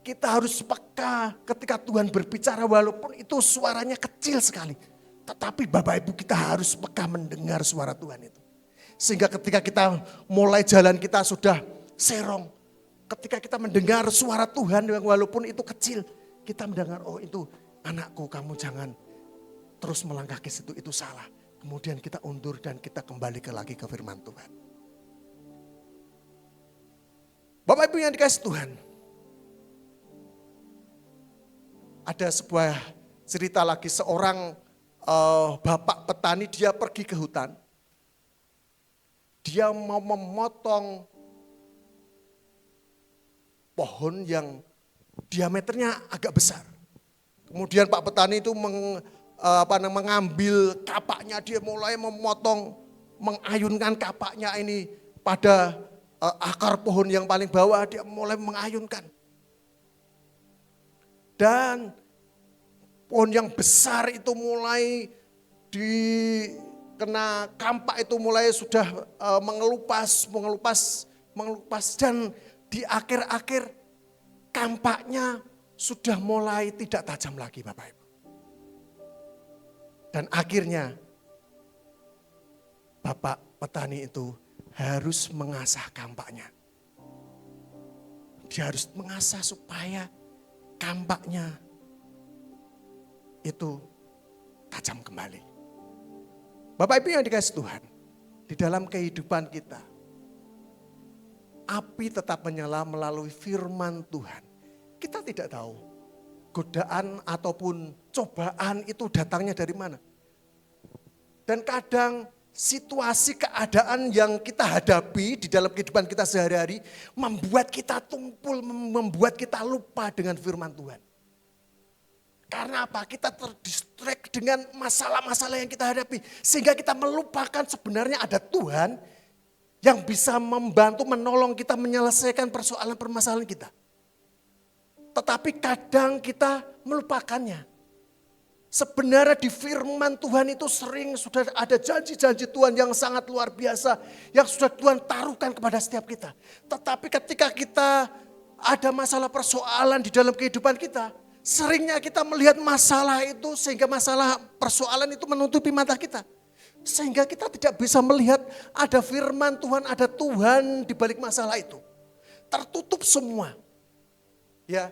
Kita harus peka ketika Tuhan berbicara walaupun itu suaranya kecil sekali. Tetapi Bapak Ibu kita harus peka mendengar suara Tuhan itu. Sehingga ketika kita mulai jalan kita sudah serong. Ketika kita mendengar suara Tuhan walaupun itu kecil. Kita mendengar, oh itu anakku kamu jangan terus melangkah ke situ, itu salah. Kemudian kita undur dan kita kembali lagi ke firman Tuhan. Bapak Ibu yang dikasih Tuhan. Ada sebuah cerita lagi seorang bapak petani dia pergi ke hutan. Dia mau memotong pohon yang diameternya agak besar. Kemudian Pak Petani itu mengambil kapaknya, dia mulai memotong, mengayunkan kapaknya ini pada akar pohon yang paling bawah, dia mulai mengayunkan. Dan pohon yang besar itu mulai dikena kampak itu mulai sudah mengelupas dan di akhir-akhir kampaknya sudah mulai tidak tajam lagi Bapak Ibu. Dan akhirnya Bapak petani itu harus mengasah kampaknya. Dia harus mengasah supaya kampaknya itu tajam kembali. Bapak Ibu yang dikasihi Tuhan, di dalam kehidupan kita, api tetap menyala melalui firman Tuhan. Kita tidak tahu godaan ataupun cobaan itu datangnya dari mana. Dan kadang situasi keadaan yang kita hadapi di dalam kehidupan kita sehari-hari membuat kita tumpul, membuat kita lupa dengan firman Tuhan. Karena apa? Kita terdistract dengan masalah-masalah yang kita hadapi. Sehingga kita melupakan sebenarnya ada Tuhan yang bisa membantu menolong kita menyelesaikan persoalan permasalahan kita. Tetapi kadang kita melupakannya. Sebenarnya di firman Tuhan itu sering sudah ada janji-janji Tuhan yang sangat luar biasa. Yang sudah Tuhan taruhkan kepada setiap kita. Tetapi ketika kita ada masalah persoalan di dalam kehidupan kita. Seringnya kita melihat masalah itu sehingga masalah persoalan itu menutupi mata kita. Sehingga kita tidak bisa melihat ada firman Tuhan, ada Tuhan di balik masalah itu. Tertutup semua. Ya,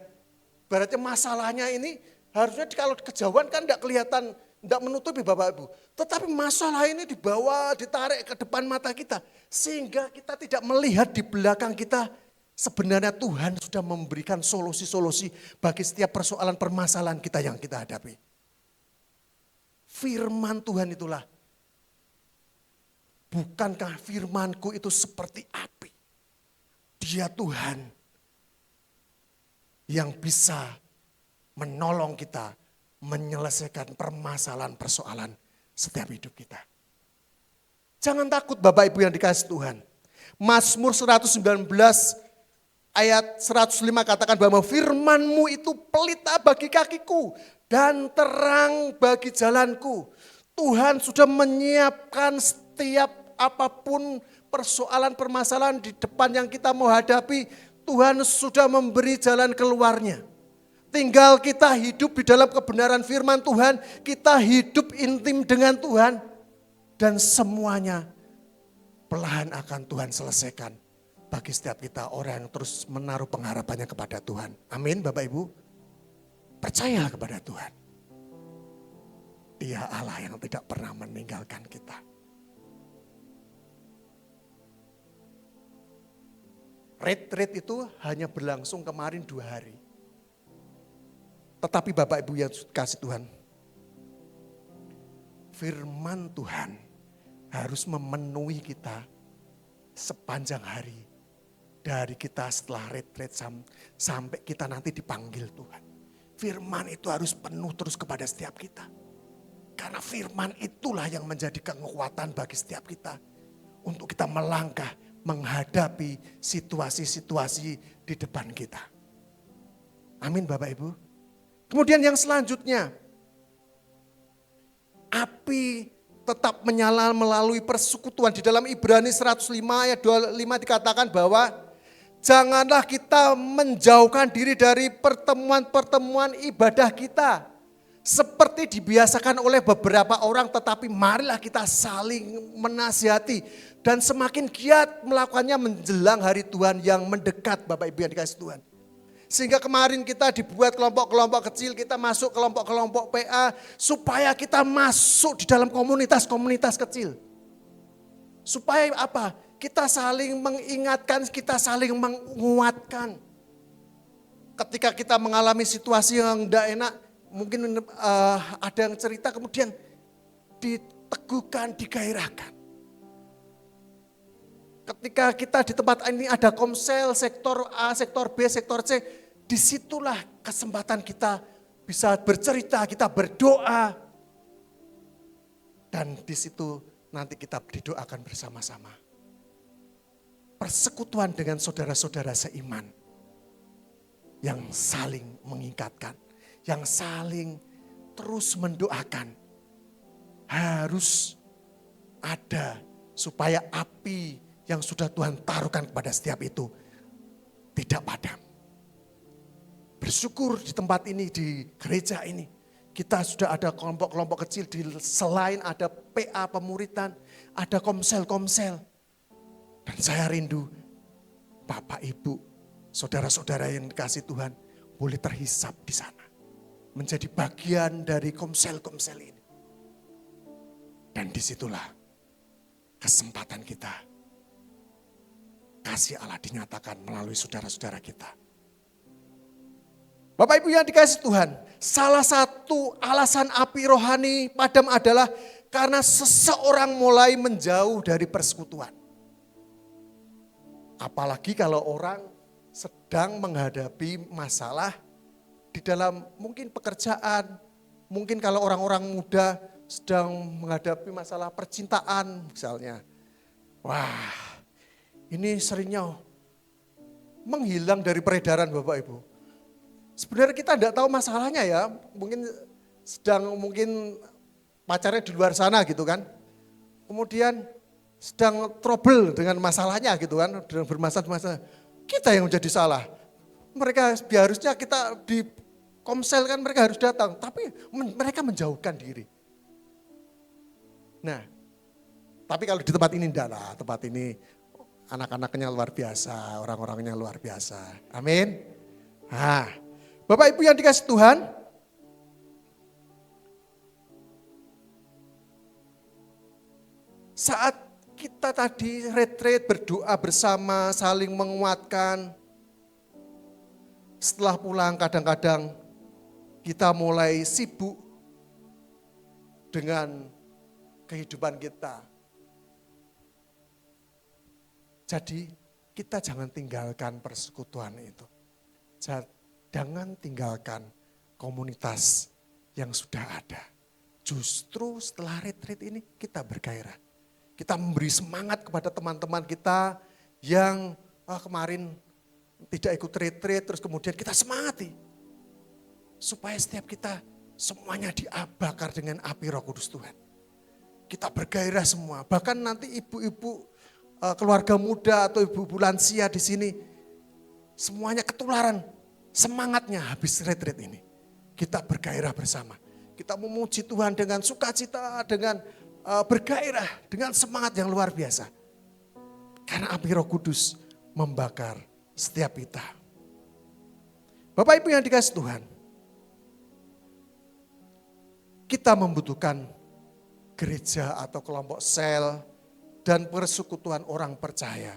berarti masalahnya ini harusnya kalau kejauhan kan tidak kelihatan, tidak menutupi Bapak Ibu. Tetapi masalah ini dibawa, ditarik ke depan mata kita. Sehingga kita tidak melihat di belakang kita sebenarnya Tuhan sudah memberikan solusi-solusi bagi setiap persoalan permasalahan kita yang kita hadapi. Firman Tuhan itulah. Bukankah firmanku itu seperti api? Dia Tuhan yang bisa menolong kita menyelesaikan permasalahan persoalan setiap hidup kita. Jangan takut Bapak Ibu yang dikasihi Tuhan. Mazmur 119 ayat 105 katakan bahwa firman-Mu itu pelita bagi kakiku dan terang bagi jalanku. Tuhan sudah menyiapkan setiap apapun persoalan permasalahan di depan yang kita mau hadapi, Tuhan sudah memberi jalan keluarnya. Tinggal kita hidup di dalam kebenaran firman Tuhan, kita hidup intim dengan Tuhan, dan semuanya perlahan akan Tuhan selesaikan bagi setiap kita orang yang terus menaruh pengharapannya kepada Tuhan. Amin Bapak Ibu. Percayalah kepada Tuhan. Dia Allah yang tidak pernah meninggalkan kita. Retreat itu hanya berlangsung kemarin 2 hari. Tetapi Bapak Ibu yang kasih Tuhan, firman Tuhan harus memenuhi kita sepanjang hari. Dari kita setelah retreat sampai kita nanti dipanggil Tuhan. Firman itu harus penuh terus kepada setiap kita. Karena firman itulah yang menjadi kekuatan bagi setiap kita. Untuk kita melangkah menghadapi situasi-situasi di depan kita. Amin Bapak Ibu. Kemudian yang selanjutnya, api tetap menyala melalui persekutuan. Di dalam Ibrani 105 ayat 25 dikatakan bahwa janganlah kita menjauhkan diri dari pertemuan-pertemuan ibadah kita. Seperti dibiasakan oleh beberapa orang, tetapi marilah kita saling menasihati. Dan semakin giat melakukannya menjelang hari Tuhan yang mendekat Bapak Ibu yang dikasihi Tuhan. Sehingga kemarin kita dibuat kelompok-kelompok kecil, kita masuk kelompok-kelompok PA. Supaya kita masuk di dalam komunitas-komunitas kecil. Supaya apa? Kita saling mengingatkan, kita saling menguatkan. Ketika kita mengalami situasi yang tidak enak, mungkin ada yang cerita kemudian diteguhkan, digairahkan. Ketika kita di tempat ini ada komsel, sektor A, sektor B, sektor C, disitulah kesempatan kita bisa bercerita, kita berdoa. Dan di situ nanti kita didoakan bersama-sama. Persekutuan dengan saudara-saudara seiman yang saling mengingatkan, yang saling terus mendoakan. Harus ada supaya api yang sudah Tuhan taruhkan kepada setiap itu tidak padam. Bersyukur di tempat ini, di gereja ini, kita sudah ada kelompok-kelompok kecil, selain ada PA pemuritan, ada komsel-komsel. Dan saya rindu Bapak Ibu, saudara-saudara yang dikasih Tuhan boleh terhisap di sana. Menjadi bagian dari komsel-komsel ini. Dan disitulah kesempatan kita. Kasih Allah dinyatakan melalui saudara-saudara kita. Bapak Ibu yang dikasih Tuhan, salah satu alasan api rohani padam adalah karena seseorang mulai menjauh dari persekutuan. Apalagi kalau orang sedang menghadapi masalah di dalam mungkin pekerjaan, mungkin kalau orang-orang muda sedang menghadapi masalah percintaan misalnya. Wah, ini seringnya menghilang dari peredaran Bapak Ibu. Sebenarnya kita tidak tahu masalahnya ya, mungkin pacarnya di luar sana gitu kan. Kemudian sedang trouble dengan masalahnya gitu kan, sedang bermasalah. Kita yang menjadi salah. Mereka harusnya kita di komsel kan mereka harus datang, tapi mereka menjauhkan diri. Nah, tapi kalau di tempat ini enggak lah, tempat ini anak-anaknya luar biasa, orang-orangnya luar biasa. Amin. Nah, Bapak Ibu yang dikasih Tuhan, saat kita tadi retreat berdoa bersama, saling menguatkan, setelah pulang kadang-kadang kita mulai sibuk dengan kehidupan kita. Jadi kita jangan tinggalkan persekutuan itu. Jangan tinggalkan komunitas yang sudah ada. Justru setelah retreat ini kita bergairah. Kita memberi semangat kepada teman-teman kita yang kemarin tidak ikut retreat, terus kemudian kita semangati. Supaya setiap kita semuanya dibakar dengan api Roh Kudus Tuhan. Kita bergairah semua, bahkan nanti ibu-ibu keluarga muda atau ibu-ibu lansia di sini semuanya ketularan semangatnya habis retreat ini. Kita bergairah bersama. Kita memuji Tuhan dengan sukacita, dengan bergairah, dengan semangat yang luar biasa. Karena api Roh Kudus membakar setiap kita. Bapak Ibu yang dikasih Tuhan, kita membutuhkan gereja atau kelompok sel dan persekutuan orang percaya.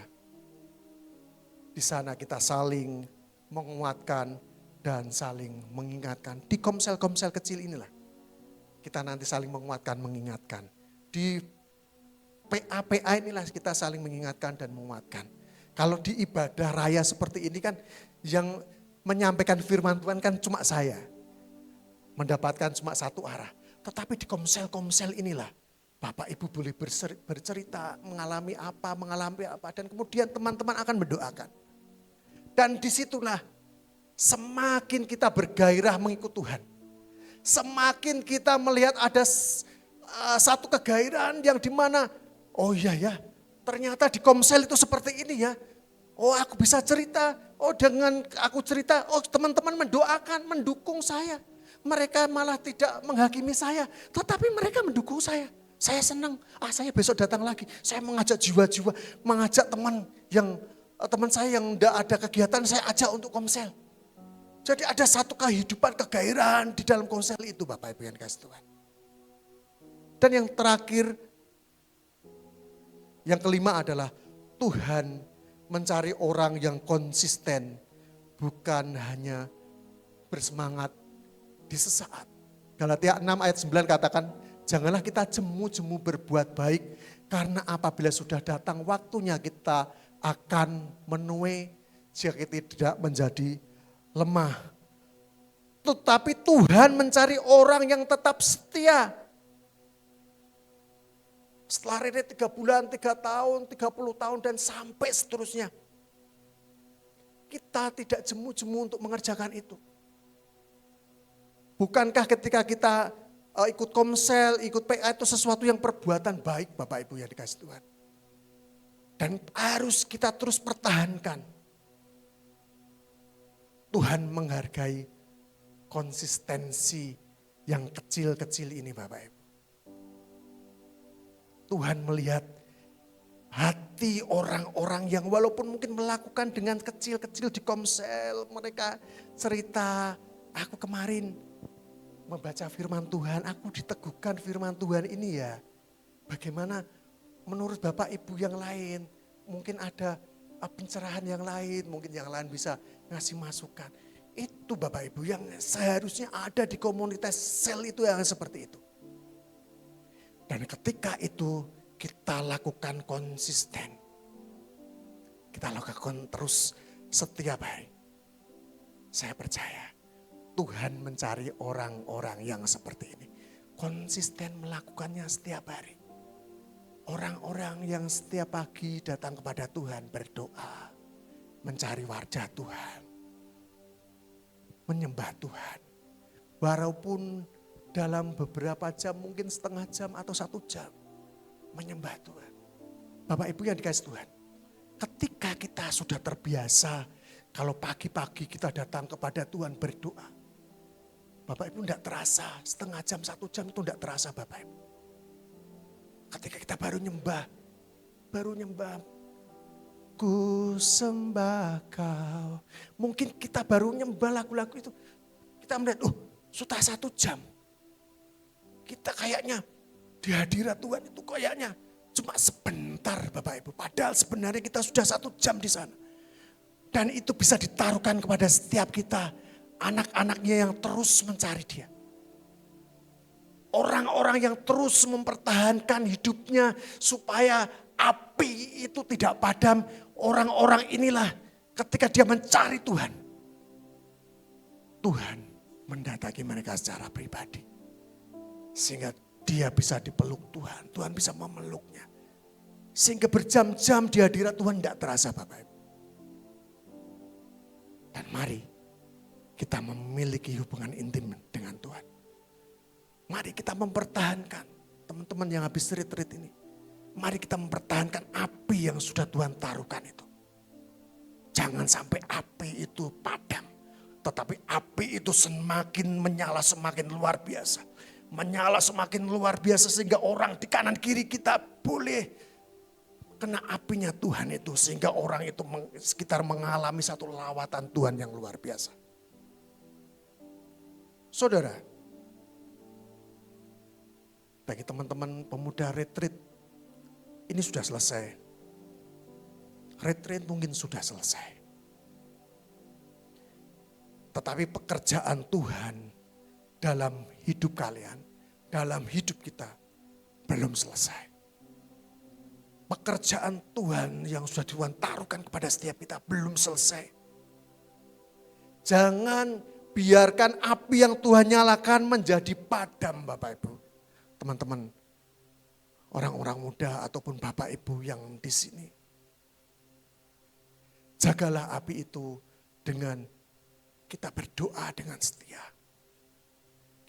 Di sana kita saling menguatkan dan saling mengingatkan. Di komsel-komsel kecil inilah kita nanti saling menguatkan, mengingatkan. Di PA-PA inilah kita saling mengingatkan dan menguatkan. Kalau di ibadah raya seperti ini kan yang menyampaikan firman Tuhan kan cuma saya. Mendapatkan cuma satu arah. Tetapi di komsel-komsel inilah Bapak Ibu boleh bercerita mengalami apa dan kemudian teman-teman akan mendoakan. Dan disitulah semakin kita bergairah mengikut Tuhan. Semakin kita melihat ada satu kegairahan yang dimana, oh iya ya, ternyata di komsel itu seperti ini ya. Oh aku bisa cerita, oh dengan aku cerita, oh teman-teman mendoakan, mendukung saya. Mereka malah tidak menghakimi saya, tetapi mereka mendukung saya. Saya senang, saya besok datang lagi. Saya mengajak jiwa-jiwa, mengajak teman saya yang tidak ada kegiatan, saya ajak untuk komsel. Jadi ada satu kehidupan, kegairahan di dalam komsel itu Bapak Ibu yang dikasih Tuhan. Dan yang terakhir, yang kelima adalah Tuhan mencari orang yang konsisten, bukan hanya bersemangat di sesaat. Galatia 6 ayat 9 katakan, Janganlah kita jemu-jemu berbuat baik, karena apabila sudah datang waktunya kita akan menuai jika kita tidak menjadi lemah. Tetapi Tuhan mencari orang yang tetap setia. Setelah Rere 3 bulan, 3 tahun, 30 tahun dan sampai seterusnya. Kita tidak jemu-jemu untuk mengerjakan itu. Bukankah ketika kita ikut komsel, ikut PA itu sesuatu yang perbuatan baik Bapak Ibu yang dikasih Tuhan. Dan harus kita terus pertahankan. Tuhan menghargai konsistensi yang kecil-kecil ini Bapak Ibu. Tuhan melihat hati orang-orang yang walaupun mungkin melakukan dengan kecil-kecil di komsel. Mereka cerita, aku kemarin membaca firman Tuhan, aku diteguhkan firman Tuhan ini ya. Bagaimana menurut Bapak Ibu yang lain, mungkin ada pencerahan yang lain, mungkin yang lain bisa ngasih masukan. Itu Bapak Ibu yang seharusnya ada di komunitas sel itu yang seperti itu. Dan ketika itu kita lakukan konsisten. Kita lakukan terus setiap hari. Saya percaya Tuhan mencari orang-orang yang seperti ini. Konsisten melakukannya setiap hari. Orang-orang yang setiap pagi datang kepada Tuhan berdoa. Mencari wajah Tuhan. Menyembah Tuhan. Walaupun dalam beberapa jam, mungkin setengah jam atau 1 jam. Menyembah Tuhan. Bapak Ibu yang dikasih Tuhan. Ketika kita sudah terbiasa, kalau pagi-pagi kita datang kepada Tuhan berdoa. Bapak Ibu tidak terasa, setengah jam, 1 jam itu tidak terasa Bapak Ibu. Ketika kita baru nyembah. Ku sembah kau. Mungkin kita baru nyembah lagu-lagu itu. Kita melihat, sudah 1 jam. Kita kayaknya di hadirat Tuhan itu kayaknya cuma sebentar Bapak Ibu. Padahal sebenarnya kita sudah 1 jam di sana. Dan itu bisa ditaruhkan kepada setiap kita. Anak-anaknya yang terus mencari dia. Orang-orang yang terus mempertahankan hidupnya supaya api itu tidak padam. Orang-orang inilah ketika dia mencari Tuhan. Tuhan mendatangi mereka secara pribadi. Sehingga dia bisa dipeluk Tuhan. Tuhan bisa memeluknya. Sehingga berjam-jam di hadirat Tuhan tidak terasa Bapak Ibu. Dan mari kita memiliki hubungan intim dengan Tuhan. Mari kita mempertahankan teman-teman yang habis retreat ini. Mari kita mempertahankan api yang sudah Tuhan taruhkan itu. Jangan sampai api itu padam. Tetapi api itu semakin menyala, semakin luar biasa. Menyala semakin luar biasa sehingga orang di kanan kiri kita boleh kena apinya Tuhan itu. Sehingga orang itu sekitar mengalami satu lawatan Tuhan yang luar biasa. Saudara, bagi teman-teman pemuda retreat, ini sudah selesai. Retreat mungkin sudah selesai. Tetapi pekerjaan Tuhan dalam hidup kalian, dalam hidup kita belum selesai. Pekerjaan Tuhan yang sudah Tuhan taruhkan kepada setiap kita belum selesai. Jangan biarkan api yang Tuhan nyalakan menjadi padam Bapak Ibu. Teman-teman, orang-orang muda ataupun Bapak Ibu yang di sini. Jagalah api itu dengan kita berdoa dengan setia.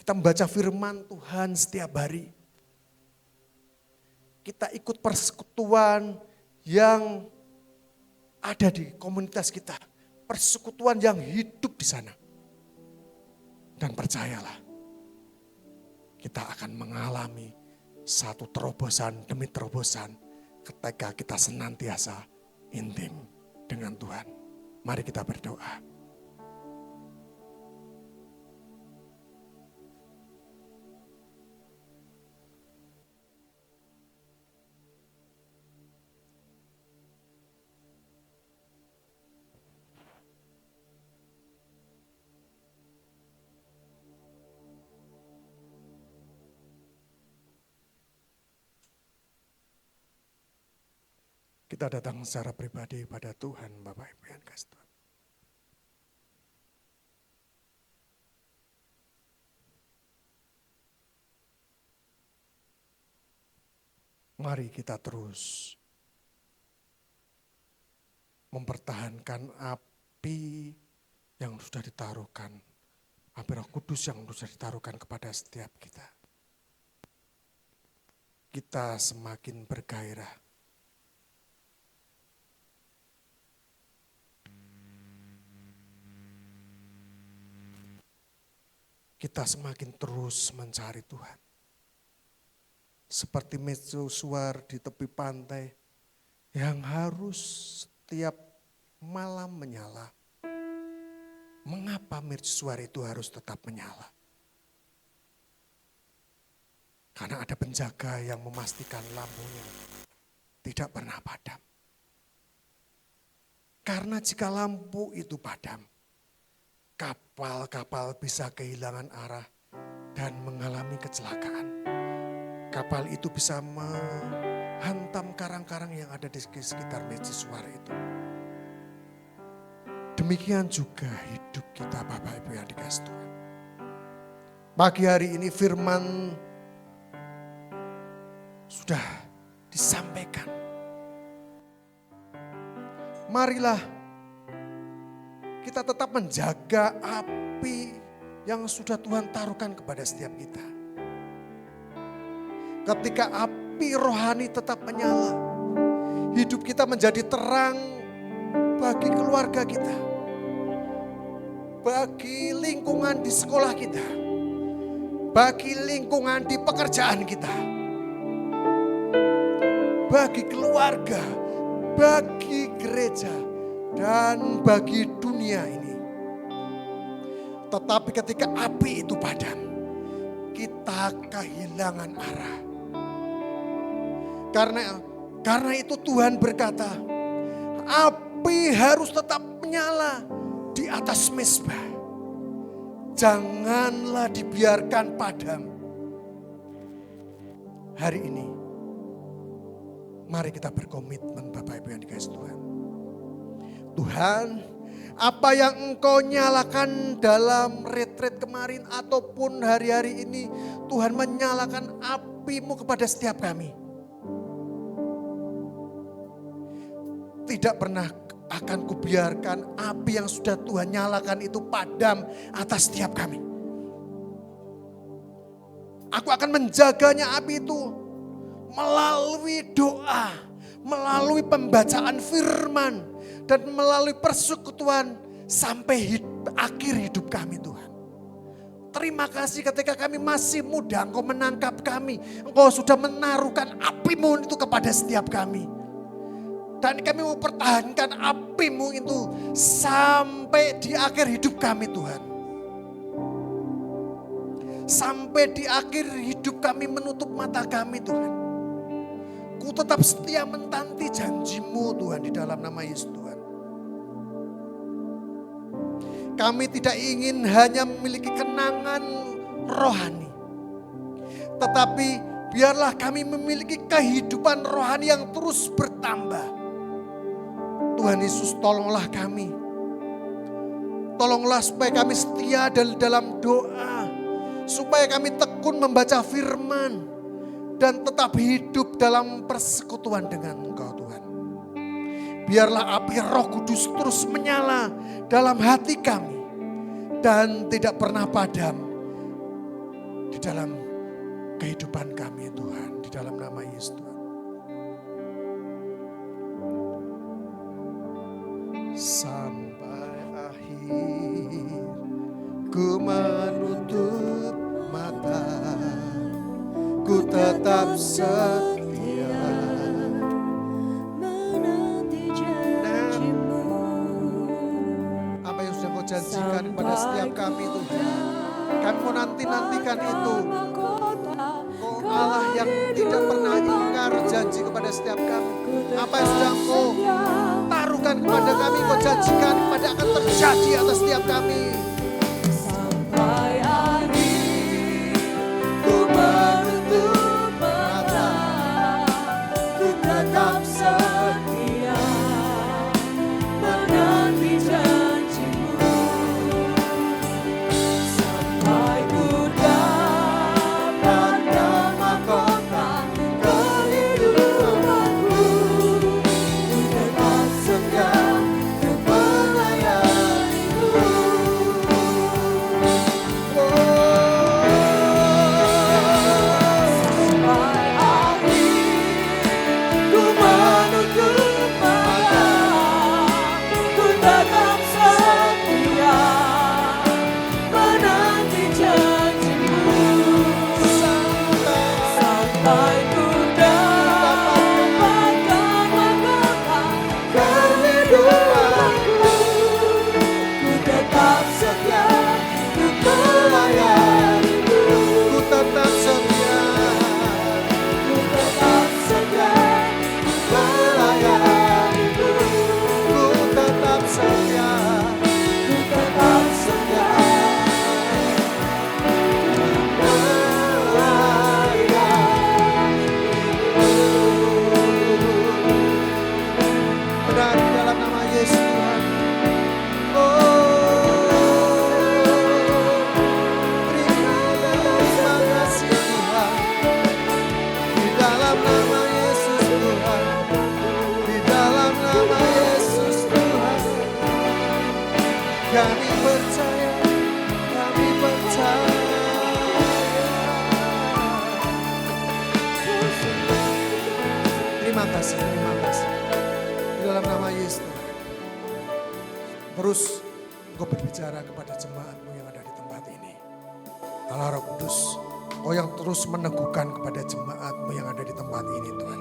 Kita membaca firman Tuhan setiap hari. Kita ikut persekutuan yang ada di komunitas kita. Persekutuan yang hidup di sana. Dan percayalah, kita akan mengalami satu terobosan demi terobosan ketika kita senantiasa intim dengan Tuhan. Mari kita berdoa. Kita datang secara pribadi pada Tuhan, Bapak Ibu yang kasih Tuhan. Mari kita terus mempertahankan api yang sudah ditaruhkan, api Roh Kudus yang sudah ditaruhkan kepada setiap kita. Kita semakin bergairah. Kita semakin terus mencari Tuhan. Seperti mercusuar di tepi pantai yang harus setiap malam menyala. Mengapa mercusuar itu harus tetap menyala? Karena ada penjaga yang memastikan lampunya tidak pernah padam. Karena jika lampu itu padam, kapal-kapal bisa kehilangan arah dan mengalami kecelakaan. Kapal itu bisa menghantam karang-karang yang ada di sekitar mercusuar itu. Demikian juga hidup kita Bapak Ibu yang dikasihi Tuhan. Pagi hari ini firman sudah disampaikan. Marilah kita tetap menjaga api yang sudah Tuhan taruhkan kepada setiap kita. Ketika api rohani tetap menyala, hidup kita menjadi terang bagi keluarga kita, bagi lingkungan di sekolah kita, bagi lingkungan di pekerjaan kita, bagi keluarga, bagi gereja, dan bagi dunia ini. Tetapi ketika api itu padam, kita kehilangan arah. Karena itu Tuhan berkata, api harus tetap menyala di atas mezbah. Janganlah dibiarkan padam. Hari ini, mari kita berkomitmen Bapak Ibu yang dikasihi Tuhan. Tuhan, apa yang Engkau nyalakan dalam retret kemarin ataupun hari-hari ini, Tuhan menyalakan api-Mu kepada setiap kami. Tidak pernah akan kubiarkan api yang sudah Tuhan nyalakan itu padam atas setiap kami. Aku akan menjaganya api itu melalui doa, melalui pembacaan firman, dan melalui persekutuan sampai akhir hidup kami Tuhan. Terima kasih ketika kami masih muda, Engkau menangkap kami. Engkau sudah menaruhkan api-Mu itu kepada setiap kami. Dan kami mau pertahankan api-Mu itu sampai di akhir hidup kami Tuhan. Sampai di akhir hidup kami menutup mata kami Tuhan. Ku tetap setia menanti janji-Mu Tuhan di dalam nama Yesus Tuhan. Kami tidak ingin hanya memiliki kenangan rohani. Tetapi biarlah kami memiliki kehidupan rohani yang terus bertambah. Tuhan Yesus, tolonglah kami. Tolonglah supaya kami setia dalam doa. Supaya kami tekun membaca firman. Dan tetap hidup dalam persekutuan dengan Engkau Tuhan. Biarlah api Roh Kudus terus menyala dalam hati kami. Dan tidak pernah padam di dalam kehidupan kami Tuhan. Di dalam nama Yesus Tuhan. Sampai akhir ku menutup mata, ku tetap setia menanti janji-Mu. Apa yang sudah Kau janjikan kepada setiap kami Tuhan, kami mau nantikan itu. Kau Allah yang tidak pernah ingkar janji kepada setiap kami. Apa yang sudah Kau taruhkan kepada kami, Kau janjikan kepada akan terjadi atas setiap kami. Sampai akhir ku menutup mata, ku tetap setia Yesus Tuhan. Oh, terima kasih Tuhan. Di dalam nama Yesus Tuhan. Di dalam nama Yesus Tuhan. Kami percaya, kami percaya. Terima kasih, terima kasih. Di dalam nama Yesus Tuhan. Terus Engkau berbicara kepada jemaat-Mu yang ada di tempat ini. Allah Roh Kudus, Engkau yang terus meneguhkan kepada jemaat-Mu yang ada di tempat ini Tuhan.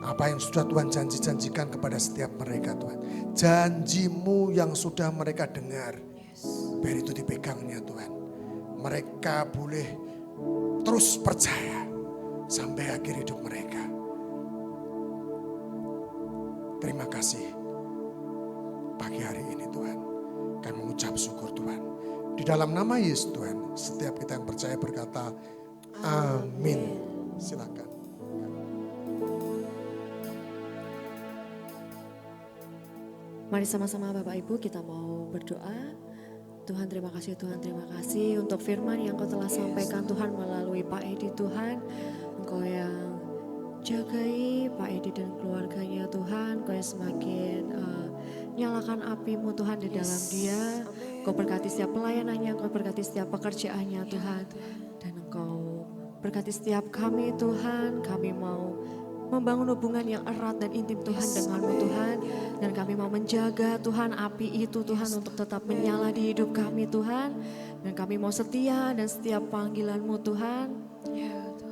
Apa yang sudah Tuhan janji-janjikan kepada setiap mereka Tuhan. Janji-Mu yang sudah mereka dengar. Biar itu dipegangnya Tuhan. Mereka boleh terus percaya sampai akhir hidup mereka. Terima kasih pagi hari ini Tuhan. Kami mengucap syukur Tuhan. Di dalam nama Yesus Tuhan, setiap kita yang percaya berkata, amin. Silakan. Mari sama-sama Bapak Ibu kita mau berdoa. Tuhan terima kasih untuk firman yang Kau telah sampaikan Tuhan melalui Pak Edi Tuhan. Engkau yang jagai Pak Edi dan keluarganya Tuhan. Engkau yang semakin nyalakan api-Mu Tuhan di dalam dia. Engkau berkati setiap pelayanannya, Engkau berkati setiap pekerjaannya Tuhan. Dan Engkau berkati setiap kami Tuhan. Kami mau membangun hubungan yang erat dan intim Tuhan dengan-Mu Tuhan. Dan kami mau menjaga Tuhan api itu Tuhan untuk tetap menyala di hidup kami Tuhan. Dan kami mau setia dan setiap panggilan-Mu Tuhan.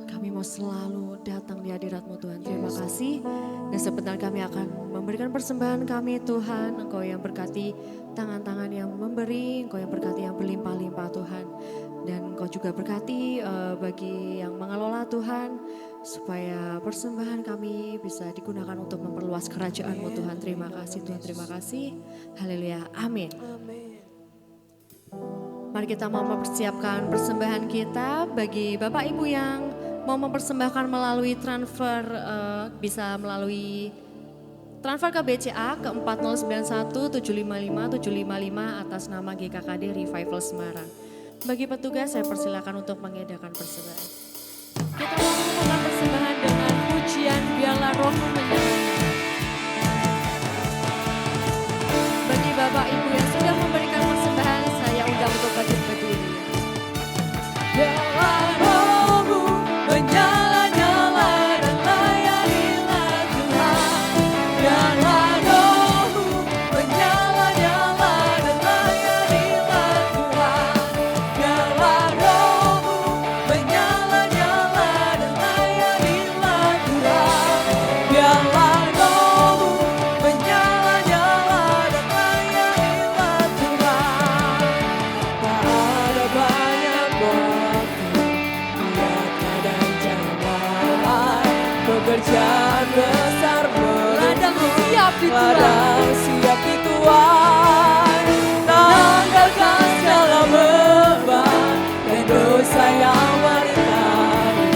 Kami mau selalu datang di hadirat-Mu Tuhan. Terima kasih. Dan sebentar kami akan memberikan persembahan kami Tuhan. Engkau yang berkati tangan-tangan yang memberi. Engkau yang berkati yang berlimpah-limpah Tuhan. Dan Engkau juga berkati bagi yang mengelola Tuhan. Supaya persembahan kami bisa digunakan untuk memperluas kerajaan-Mu Tuhan. Terima kasih Tuhan, terima kasih. Haleluya, amin. Mari kita mau mempersiapkan persembahan kita. Bagi Bapak Ibu yang mau mempersembahkan melalui transfer, bisa melalui transfer ke BCA ke 4091 755 755 atas nama GKKD Revival Semarang. Bagi petugas saya persilakan untuk mengedarkan persembahan. Kita mau melakukan persembahan dengan pujian Biarlah Rohmu Menyertai. Bagi Bapak Ibu yang sudah memberikan persembahan, saya undang untuk berdiri. Biarlah rohmu menyala-nyala dan layanilah Tuhan. Biarlah rohmu menyala-nyala dan layanilah Tuhan. Biarlah rohmu menyala-nyala dan layanilah Tuhan. Biarlah rohmu menyala-nyala dan layanilah Tuhan. Tak ada banyak waktu, biarkan dan jangan pekerjaan besar ladang siap di Tuhan. Tanggalkan segala beban dan dosa yang menyertai.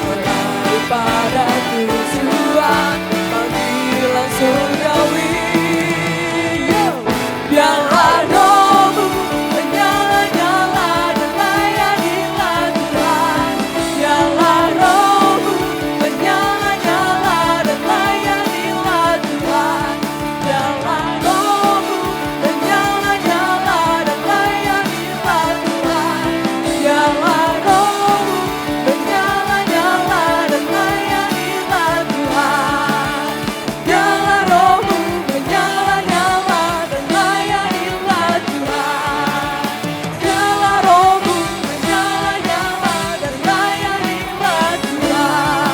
Berlari pada tujuan panggilan surgawi. Biarlah rohmu menyala-nyala dan layanilah Tuhan. Biarlah rohmu menyala-nyala dan layanilah Tuhan. Biarlah rohmu menyala-nyala dan layanilah Tuhan. Biarlah rohmu menyala-nyala dan layanilah Tuhan. Biarlah rohmu menyala-nyala dan layanilah Tuhan. Biarlah rohmu menyala-nyala dan layanilah Tuhan.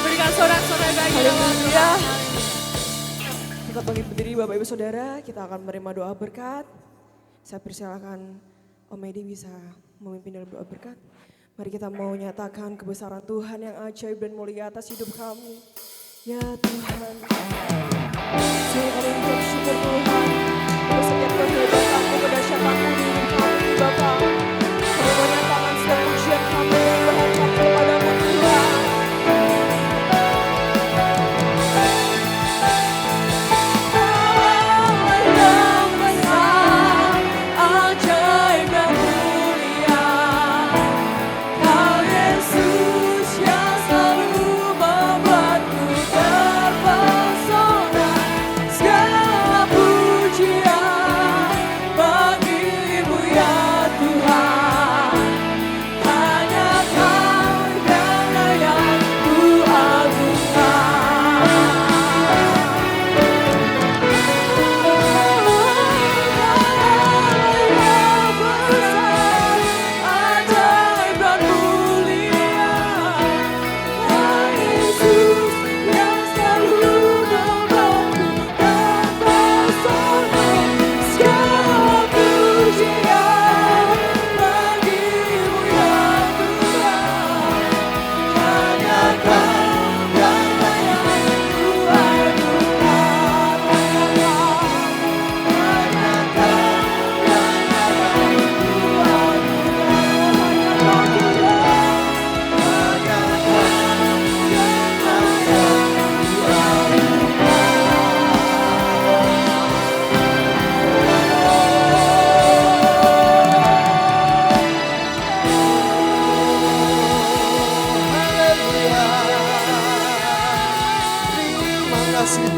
Berikan sorak-sorai bagi Allah. Haleluya. Kita bangkit berdiri Bapak Ibu Saudara, kita akan menerima doa berkat. Saya persilakan Om Edi bisa memimpin dalam doa berkat. Mari kita mau nyatakan kebesaran Tuhan yang ajaib dan mulia atas hidup kami. Ya Tuhan, sungguh kami mengucap syukur Tuhan untuk setiap kehebatan-Mu, kedahsyatan-Mu di hidup kami Bapa. Kami mau nyatakan setiap pujian kami dan berkat kami kepadamu Tuhan.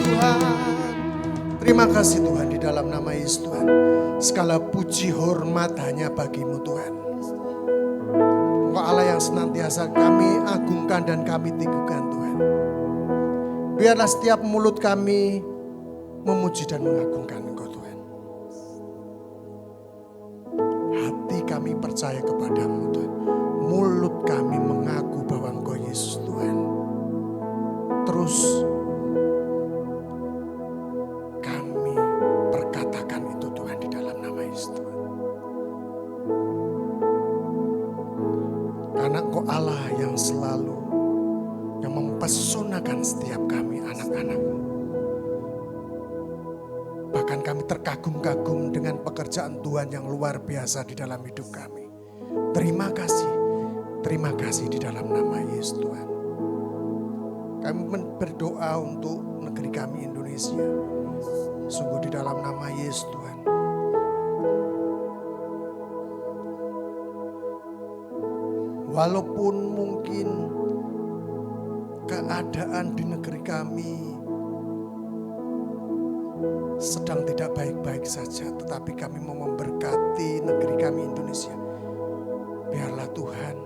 Tuhan. Terima kasih Tuhan di dalam nama Yesus Tuhan. Segala puji hormat hanya bagimu Tuhan. Engkau Allah yang senantiasa kami agungkan dan kami tinggikan Tuhan. Biarlah setiap mulut kami memuji dan mengagungkan Engkau Tuhan. Hati kami percaya kepadamu Tuhan. Mulut kami mengaku bahwa Engkau Yesus Tuhan. Terus kami perkatakan itu Tuhan di dalam nama Yesus Tuhan. Karena Engkau Allah yang selalu yang mempesonakan setiap kami anak-anak-Mu. Bahkan kami terkagum-kagum dengan pekerjaan Tuhan yang luar biasa di dalam hidup kami. Terima kasih di dalam nama Yesus Tuhan. Kami berdoa untuk negeri kami Indonesia. Sungguh di dalam nama Yesus Tuhan. Walaupun mungkin keadaan di negeri kami sedang tidak baik-baik saja, tetapi kami mau memberkati negeri kami Indonesia. Biarlah Tuhan,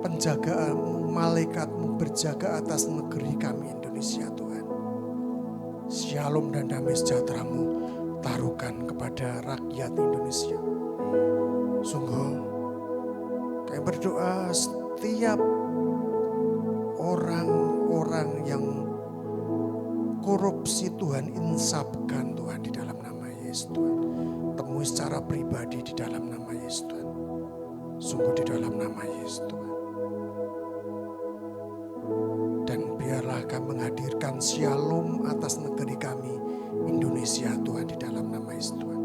penjagaanmu, malaikatmu berjaga atas negeri kami Indonesia Tuhan. Shalom dan damai sejahtera-Mu taruhkan kepada rakyat Indonesia. Sungguh kami berdoa setiap orang-orang yang korupsi Tuhan, insapkan Tuhan di dalam nama Yesus Tuhan. Temui secara pribadi di dalam nama Yesus Tuhan. Sungguh di dalam nama Yesus Tuhan. Dan biarlah kami menghadirkan shalom atas negeri kami Indonesia Tuhan di dalam nama Yesus Tuhan.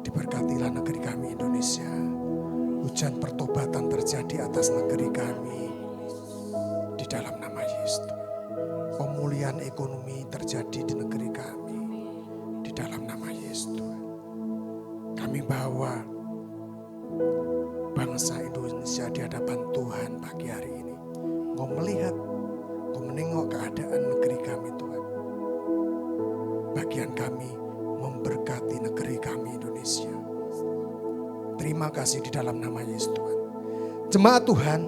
Diberkatilah negeri kami Indonesia. Hujan pertobatan terjadi atas negeri kami di dalam nama Yesus Tuhan. Pemulihan ekonomi terjadi di negeri kami di dalam nama Yesus Tuhan. Kami bawa bangsa Indonesia di hadapan Tuhan pagi hari ini. Engkau melihat, Engkau menengok keadaan negeri kami Tuhan. Bagian kami memberkati negeri kami Indonesia. Terima kasih di dalam nama Yesus Tuhan. Jemaat Tuhan,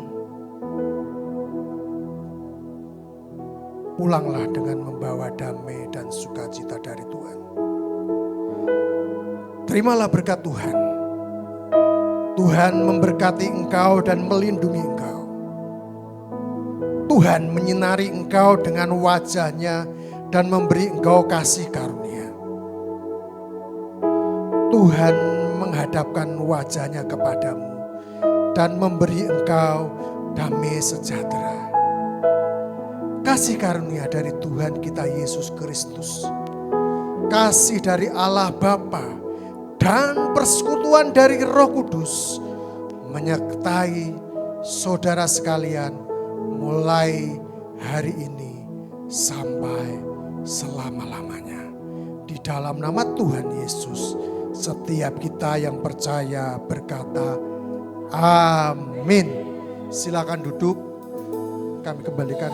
pulanglah dengan membawa damai dan sukacita dari Tuhan. Terimalah berkat Tuhan. Tuhan memberkati engkau dan melindungi engkau. Tuhan menyinari engkau dengan wajahnya dan memberi engkau kasih karunia. Tuhan menghadapkan wajahnya kepadamu dan memberi engkau damai sejahtera. Kasih karunia dari Tuhan kita Yesus Kristus, kasih dari Allah Bapa, dan persekutuan dari Roh Kudus menyertai saudara sekalian mulai hari ini sampai selama-lamanya. Di dalam nama Tuhan Yesus, setiap kita yang percaya berkata, amin. Silakan duduk, kami kembalikan.